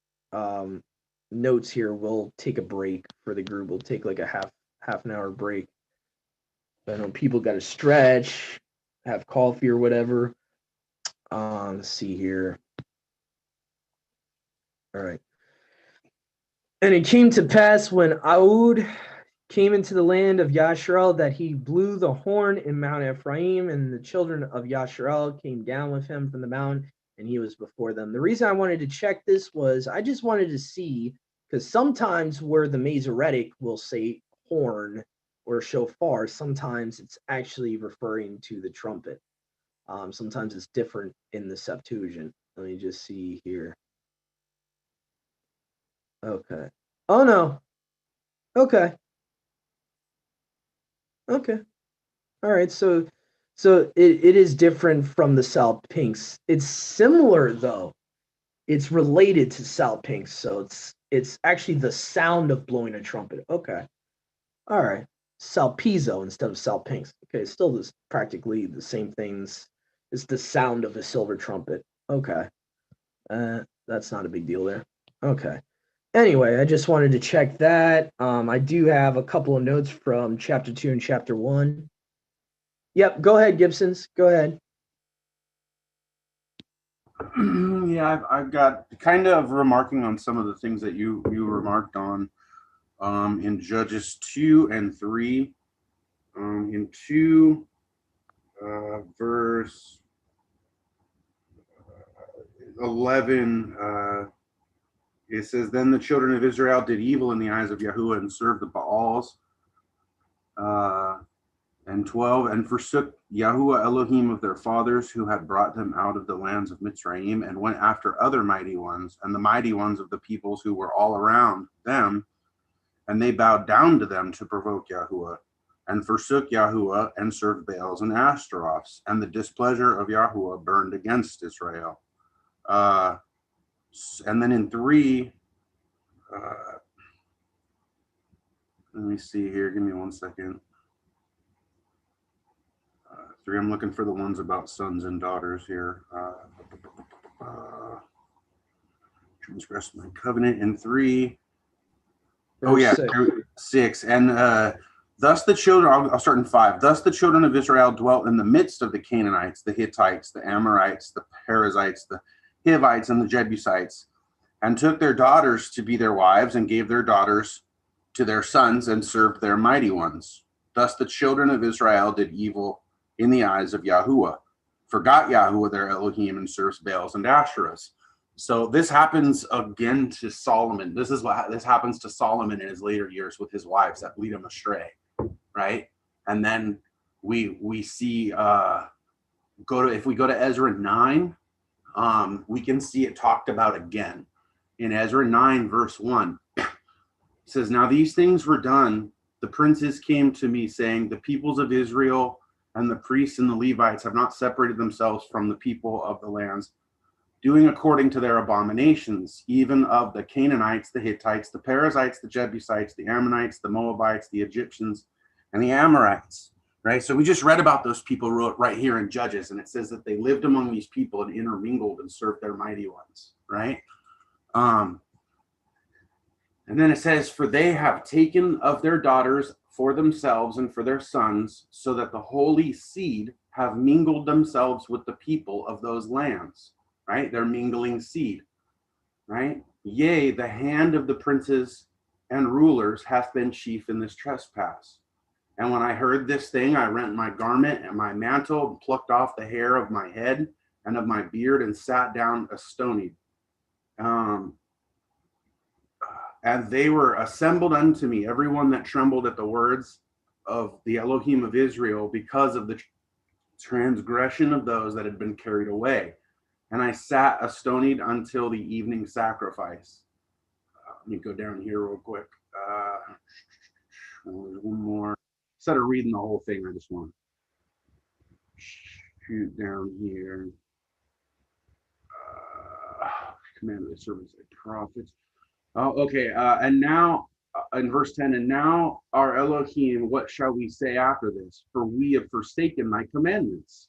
notes here, we'll take a break for the group. We'll take like a half an hour break. I know people got to stretch, have coffee or whatever. Let's see here. All right. And it came to pass when Ahud came into the land of Yasharel that he blew the horn in Mount Ephraim, and the children of Yasharel came down with him from the mountain, and he was before them. The reason I wanted to check this was I just wanted to see, because sometimes where the Masoretic will say horn or shofar, sometimes it's actually referring to the trumpet. Sometimes it's different in the Septuagint. Let me just see here. Okay. Oh, no. Okay. Okay. All right. So it is different from the Salpinks. It's similar, though. It's related to Salpinks. So it's actually the sound of blowing a trumpet. Okay. All right. Salpizo instead of Salpinks. Okay. It's still practically the same things. It's the sound of a silver trumpet. Okay. That's not a big deal there. Okay. Anyway, I just wanted to check that. I do have a couple of notes from chapter 2 and chapter 1. Yep, go ahead, Gibsons. Go ahead. Yeah, I've got kind of remarking on some of the things that you remarked on in Judges 2 and 3. In 2, verse 11, it says, "Then the children of Israel did evil in the eyes of Yahuwah and served the Baals." And 12, "And forsook Yahuwah Elohim of their fathers, who had brought them out of the lands of Mitzrayim, and went after other mighty ones, and the mighty ones of the peoples who were all around them. And they bowed down to them to provoke Yahuwah, and forsook Yahuwah, and served Baals and Ashtaroths. And the displeasure of Yahuwah burned against Israel." And then in 3, let me see here. Give me 1 second. 3, I'm looking for the ones about sons and daughters here. Transgressed my covenant in 3. Oh yeah, 6. And thus the children, I'll start in 5. "Thus the children of Israel dwelt in the midst of the Canaanites, the Hittites, the Amorites, the Perizzites, the Hivites, and the Jebusites, and took their daughters to be their wives, and gave their daughters to their sons, and served their mighty ones. Thus the children of Israel did evil in the eyes of Yahuwah, forgot Yahuwah their Elohim, and served Baals and Asherahs." So this happens again to Solomon. This happens to Solomon in his later years with his wives that lead him astray, right? And then we see if we go to Ezra 9, we can see it talked about again. In Ezra 9, verse 1, it says, "Now these things were done. The princes came to me, saying, the peoples of Israel and the priests and the Levites have not separated themselves from the people of the lands, doing according to their abominations, even of the Canaanites, the Hittites, the Perizzites, the Jebusites, the Ammonites, the Moabites, the Egyptians, and the Amorites." Right? So we just read about those people right here in Judges, and it says that they lived among these people and intermingled and served their mighty ones, right? And then it says, "For they have taken of their daughters for themselves and for their sons, so that the holy seed have mingled themselves with the people of those lands." Right? They're mingling seed. Right? "Yea, the hand of the princes and rulers hath been chief in this trespass. And when I heard this thing, I rent my garment and my mantle, and plucked off the hair of my head and of my beard, and sat down astonied. And they were assembled unto me, everyone that trembled at the words of the Elohim of Israel, because of the transgression of those that had been carried away. And I sat astonied until the evening sacrifice." Let me go down here real quick. There's one more. Instead of reading the whole thing, I just want to shoot down here. Command of the servants and prophets. Oh, okay. And now, in verse 10, "And now our Elohim, what shall we say after this? For we have forsaken thy commandments,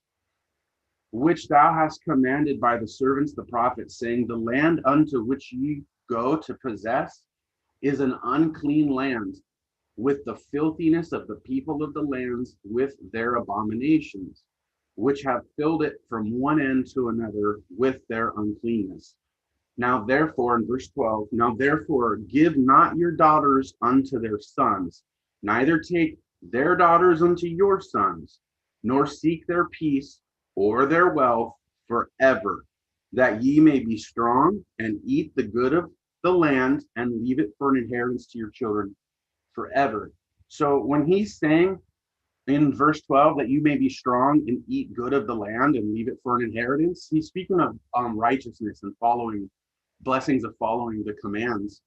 which thou hast commanded by the servants the prophets, saying, the land unto which ye go to possess is an unclean land, with the filthiness of the people of the lands, with their abominations, which have filled it from one end to another with their uncleanness. Now therefore, in verse 12, now therefore give not your daughters unto their sons, neither take their daughters unto your sons, nor seek their peace or their wealth forever, that ye may be strong and eat the good of the land and leave it for an inheritance to your children forever. So when he's saying in verse 12 that you may be strong and eat good of the land and leave it for an inheritance, he's speaking of righteousness and following blessings of following the commands,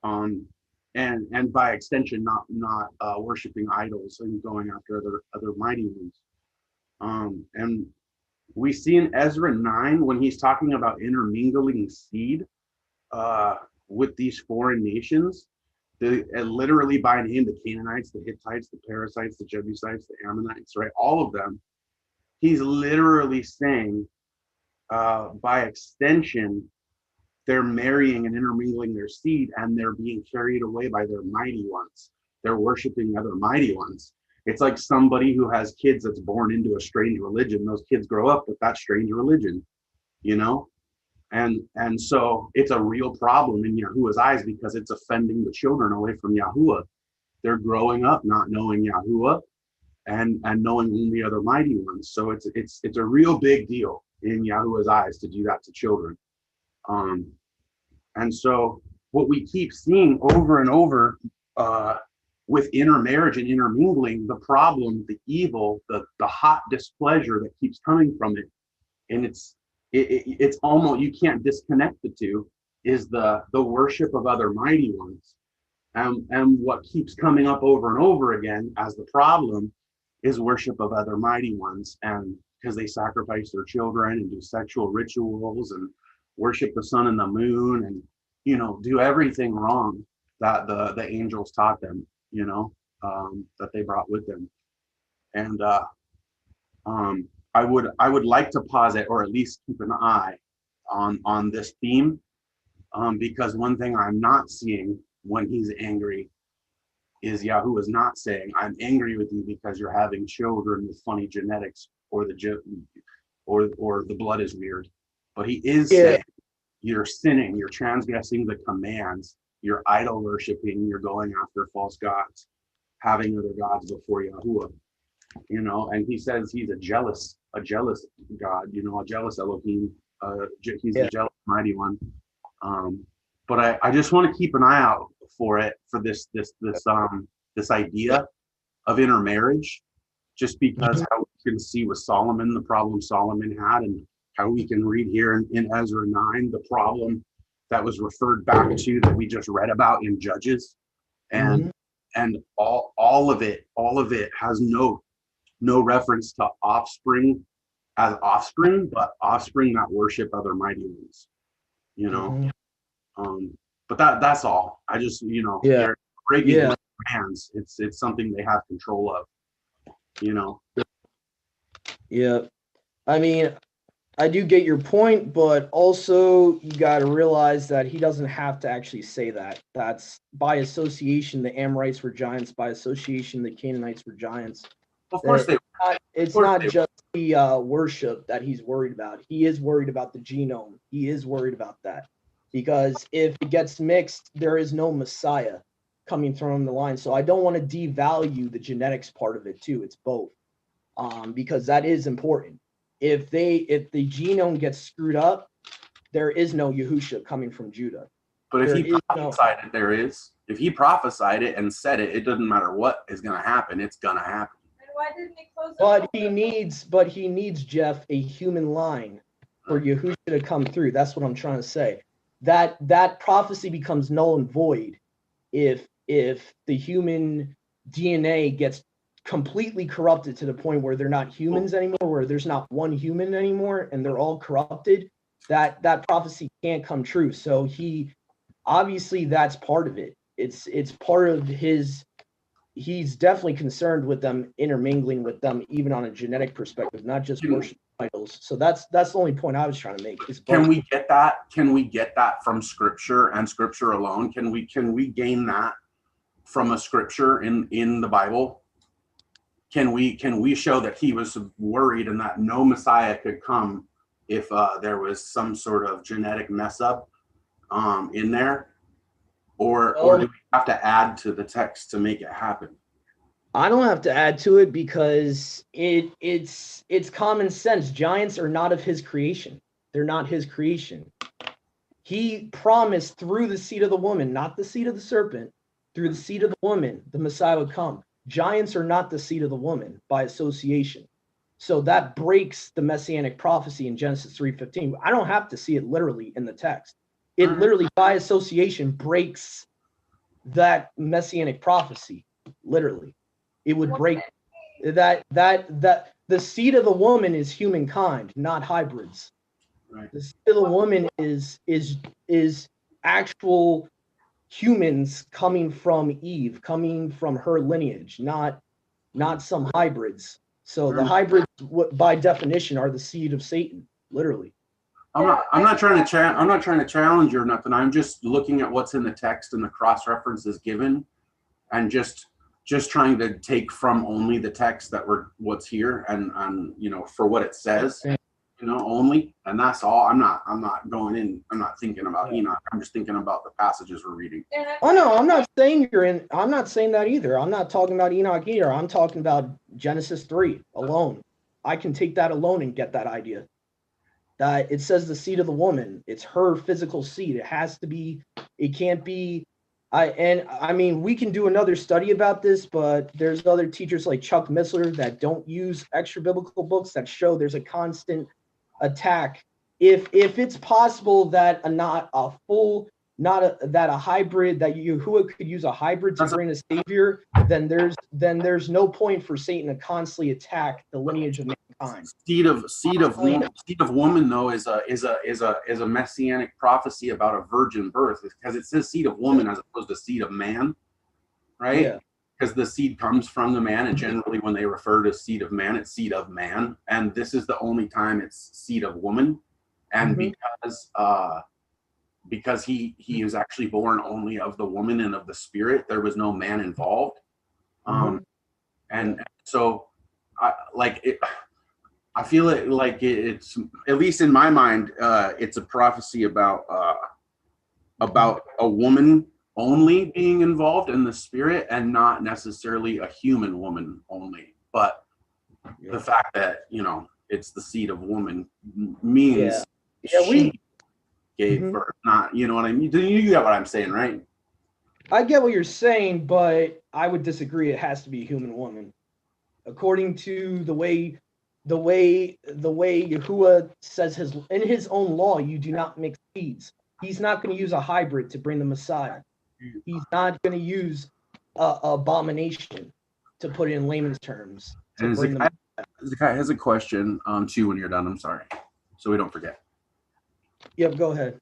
and by extension not worshiping idols and going after other mighty ones. And we see in Ezra 9 when he's talking about intermingling seed with these foreign nations, literally by name, the Canaanites, the Hittites, the Perizzites, the Jebusites, the Ammonites, right? All of them. He's literally saying, by extension, they're marrying and intermingling their seed, and they're being carried away by their mighty ones. They're worshiping other mighty ones. It's like somebody who has kids that's born into a strange religion. Those kids grow up with that strange religion, you know? And so it's a real problem in Yahuwah's eyes because it's offending the children away from Yahuwah. They're growing up not knowing Yahuwah and knowing only other mighty ones. So it's a real big deal in Yahuwah's eyes to do that to children. And so what we keep seeing over and over with intermarriage and intermingling, the problem, the evil, the hot displeasure that keeps coming from it, and it's almost, you can't disconnect the two, is the worship of other mighty ones. And what keeps coming up over and over again as the problem is worship of other mighty ones, and because they sacrifice their children and do sexual rituals and worship the sun and the moon and do everything wrong that the angels taught them, that they brought with them. And I would like to pause it, or at least keep an eye on this theme, because one thing I'm not seeing when he's angry is Yahuwah is not saying, I'm angry with you because you're having children with funny genetics, or the blood is weird. But he is saying, you're sinning, you're transgressing the commands, you're idol worshiping, you're going after false gods, having other gods before Yahuwah, and he says he's a jealous God, a jealous Elohim, he's a jealous mighty one. But I just want to keep an eye out for this idea of intermarriage, just because how we can see with Solomon, the problem Solomon had, and how we can read here in Ezra 9, the problem that was referred back to that we just read about in Judges. And all of it has no reference to offspring as offspring, but offspring that worship other mighty ones, but that's all. I just, they're breaking hands. It's something they have control of, Yeah. I mean, I do get your point, but also you got to realize that he doesn't have to actually say that. That's by association, the Amorites were giants. By association, the Canaanites were giants. Of course it's not just the worship that he's worried about. He is worried about the genome. He is worried about that. Because if it gets mixed, there is no Messiah coming from the line. So I don't want to devalue the genetics part of it too. It's both, because that is important. If the genome gets screwed up, there is no Yahusha coming from Judah. But if he prophesied it, there is. If he prophesied it and said it, it doesn't matter what is going to happen. It's going to happen. And why didn't he close? But he needs Jeff, a human line for Yahusha to come through. That's what I'm trying to say. That prophecy becomes null and void if the human DNA gets completely corrupted to the point where they're not humans anymore, where there's not one human anymore, and they're all corrupted. That prophecy can't come true. So he obviously, that's part of it. It's part of his he's definitely concerned with them intermingling with them, even on a genetic perspective, not just worship idols. So that's the only point I was trying to make. Can we get that? Can we get that from Scripture and Scripture alone? Can we gain that from a Scripture in the Bible? Can we show that he was worried and that no Messiah could come if there was some sort of genetic mess up in there, or do we have to add to the text to make it happen? I don't have to add to it because it's common sense. Giants are not of his creation. They're not his creation. He promised through the seed of the woman, not the seed of the serpent, through the seed of the woman, the Messiah would come. Giants are not the seed of the woman by association. So that breaks the messianic prophecy in Genesis 3:15. I don't have to see it literally in the text. It literally, by association, breaks that messianic prophecy. Literally, it would break that the seed of the woman is humankind, not hybrids. Right. The seed of the woman is actual humans coming from Eve, coming from her lineage, not some hybrids. So the hybrids, by definition, are the seed of Satan, literally. I'm not trying to challenge you or nothing. I'm just looking at what's in the text and the cross references given, and just trying to take from only the text that what's here and for what it says, only, and that's all. I'm not going in. I'm not thinking about Enoch. I'm just thinking about the passages we're reading. Oh no, I'm not saying you're in. I'm not saying that either. I'm not talking about Enoch either. I'm talking about Genesis 3 alone. I can take that alone and get that idea. That it says the seed of the woman. It's her physical seed. It has to be. It can't be. I mean, we can do another study about this, but there's other teachers like Chuck Missler that don't use extra biblical books that show there's a constant attack. If it's possible that that a hybrid, that Yahuwah could use a hybrid to bring a savior, then there's no point for Satan to constantly attack the lineage of mankind. Seed of woman though is a messianic prophecy about a virgin birth, because it says seed of woman as opposed to seed of man, right? Yeah. Because the seed comes from the man, and generally when they refer to seed of man, it's seed of man, and this is the only time it's seed of woman, and because he is actually born only of the woman and of the spirit, there was no man involved, and so I feel it like it's, at least in my mind, it's a prophecy about a woman only being involved in the spirit, and not necessarily a human woman only. But the fact that it's the seed of woman means she gave birth, not, you know what I mean? You get what I'm saying, right? I get what you're saying, but I would disagree. It has to be a human woman, according to the way Yahuwah says in his own law. You do not mix seeds. He's not going to use a hybrid to bring the Messiah. He's not going to use abomination, to put it in layman's terms, to bring the Messiah. Zakai has a question too when you're done. I'm sorry, so we don't forget. Yep, go ahead.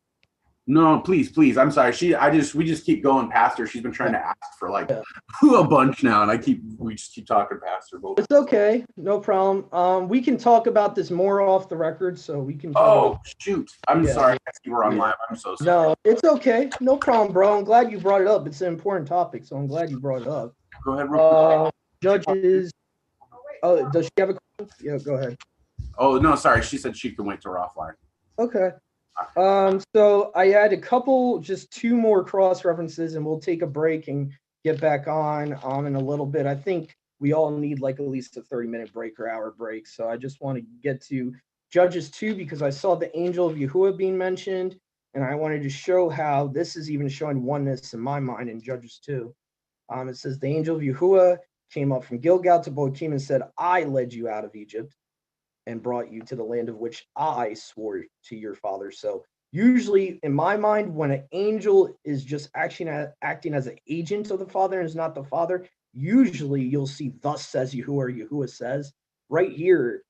No, please. I'm sorry. We just keep going past her. She's been trying to ask for a bunch now, and we just keep talking past her. But it's okay, no problem. We can talk about this more off the record, so we can. Shoot! I'm sorry. You were on live. I'm so sorry. No, it's okay. No problem, bro. I'm glad you brought it up. It's an important topic, so I'm glad you brought it up. Go ahead. Judges. Oh, does she have a question? Yeah, go ahead. Oh no, sorry. She said she can wait till we're offline. Okay. So I had just two more cross references, and we'll take a break and get back on in a little bit. I think we all need at least a 30-minute break or hour break. So I just want to get to Judges 2 because I saw the angel of Yahuwah being mentioned, and I wanted to show how this is even showing oneness in my mind in Judges 2. It says the angel of Yahuwah came up from Gilgal to Bochim and said, I led you out of Egypt and brought you to the land of which I swore to your father. So usually in my mind, when an angel is just acting as an agent of the father and is not the father, usually you'll see thus says Yahuwah or Yahuwah says. Right here,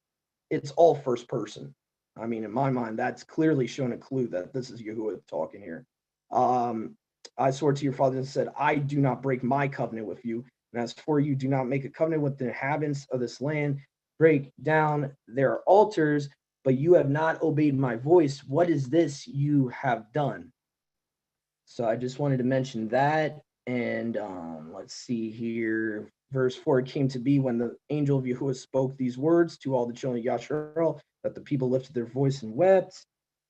it's all first person. I mean, in my mind, that's clearly showing a clue that this is Yahuwah talking here. I swore to your father and said, I do not break my covenant with you, And as for you, do not make a covenant with the inhabitants of this land, break down their altars, but you have not obeyed my voice. What is this you have done? So I just wanted to mention that. And let's see here. Verse 4, it came to be when the angel of Yahuwah spoke these words to all the children of Yasharel that the people lifted their voice and wept.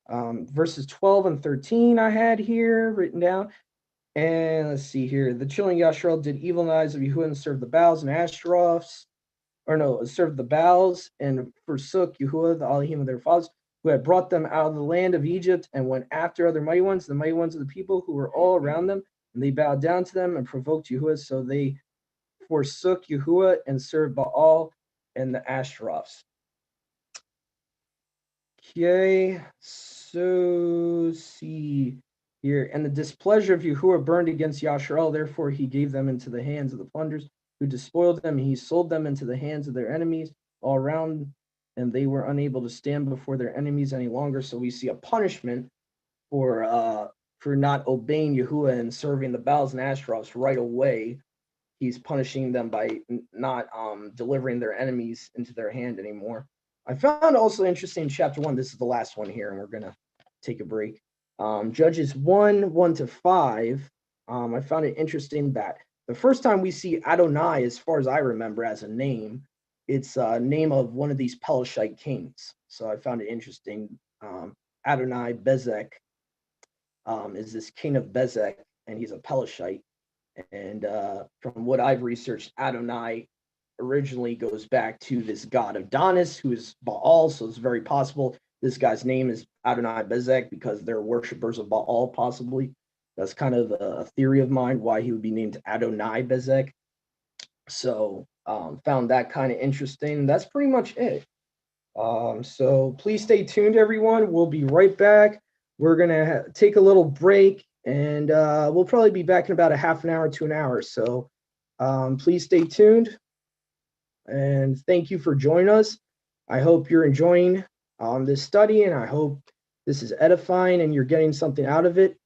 Verses 12 and 13 I had here written down. And let's see here. The children of Yasharel did evil in the eyes of Yahuwah and served the Baals and Ashtaroths, served the Baals and forsook Yahuwah, the Elohim of their fathers, who had brought them out of the land of Egypt, and went after other mighty ones, the mighty ones of the people who were all around them. And they bowed down to them and provoked Yahuwah, so they forsook Yahuwah and served Baal and the Ashtaroths. Okay, so see here. And the displeasure of Yahuwah burned against Yasharel, therefore he gave them into the hands of the plunderers, who despoiled them. He sold them into the hands of their enemies all around, and they were unable to stand before their enemies any longer. So we see a punishment for not obeying Yahuwah and serving the Baals and Ashtaroths right away. He's punishing them by not delivering their enemies into their hand anymore. I found also interesting chapter 1. This is the last one here, and we're going to take a break. Judges 1:1-5. I found it interesting that the first time we see Adonai, as far as I remember, as a name, it's a name of one of these Pelishite kings. So I found it interesting. Adonai Bezek is this king of Bezek, and he's a Pelishite. And from what I've researched, Adonai originally goes back to this god Adonis, who is Baal. So it's very possible this guy's name is Adonai Bezek because they're worshippers of Baal, possibly. That's kind of a theory of mine, why he would be named Adonai Bezek. So found that kind of interesting. That's pretty much it. So please stay tuned, everyone. We'll be right back. We're going to take a little break, and we'll probably be back in about a half an hour to an hour. So please stay tuned. And thank you for joining us. I hope you're enjoying this study, and I hope this is edifying and you're getting something out of it.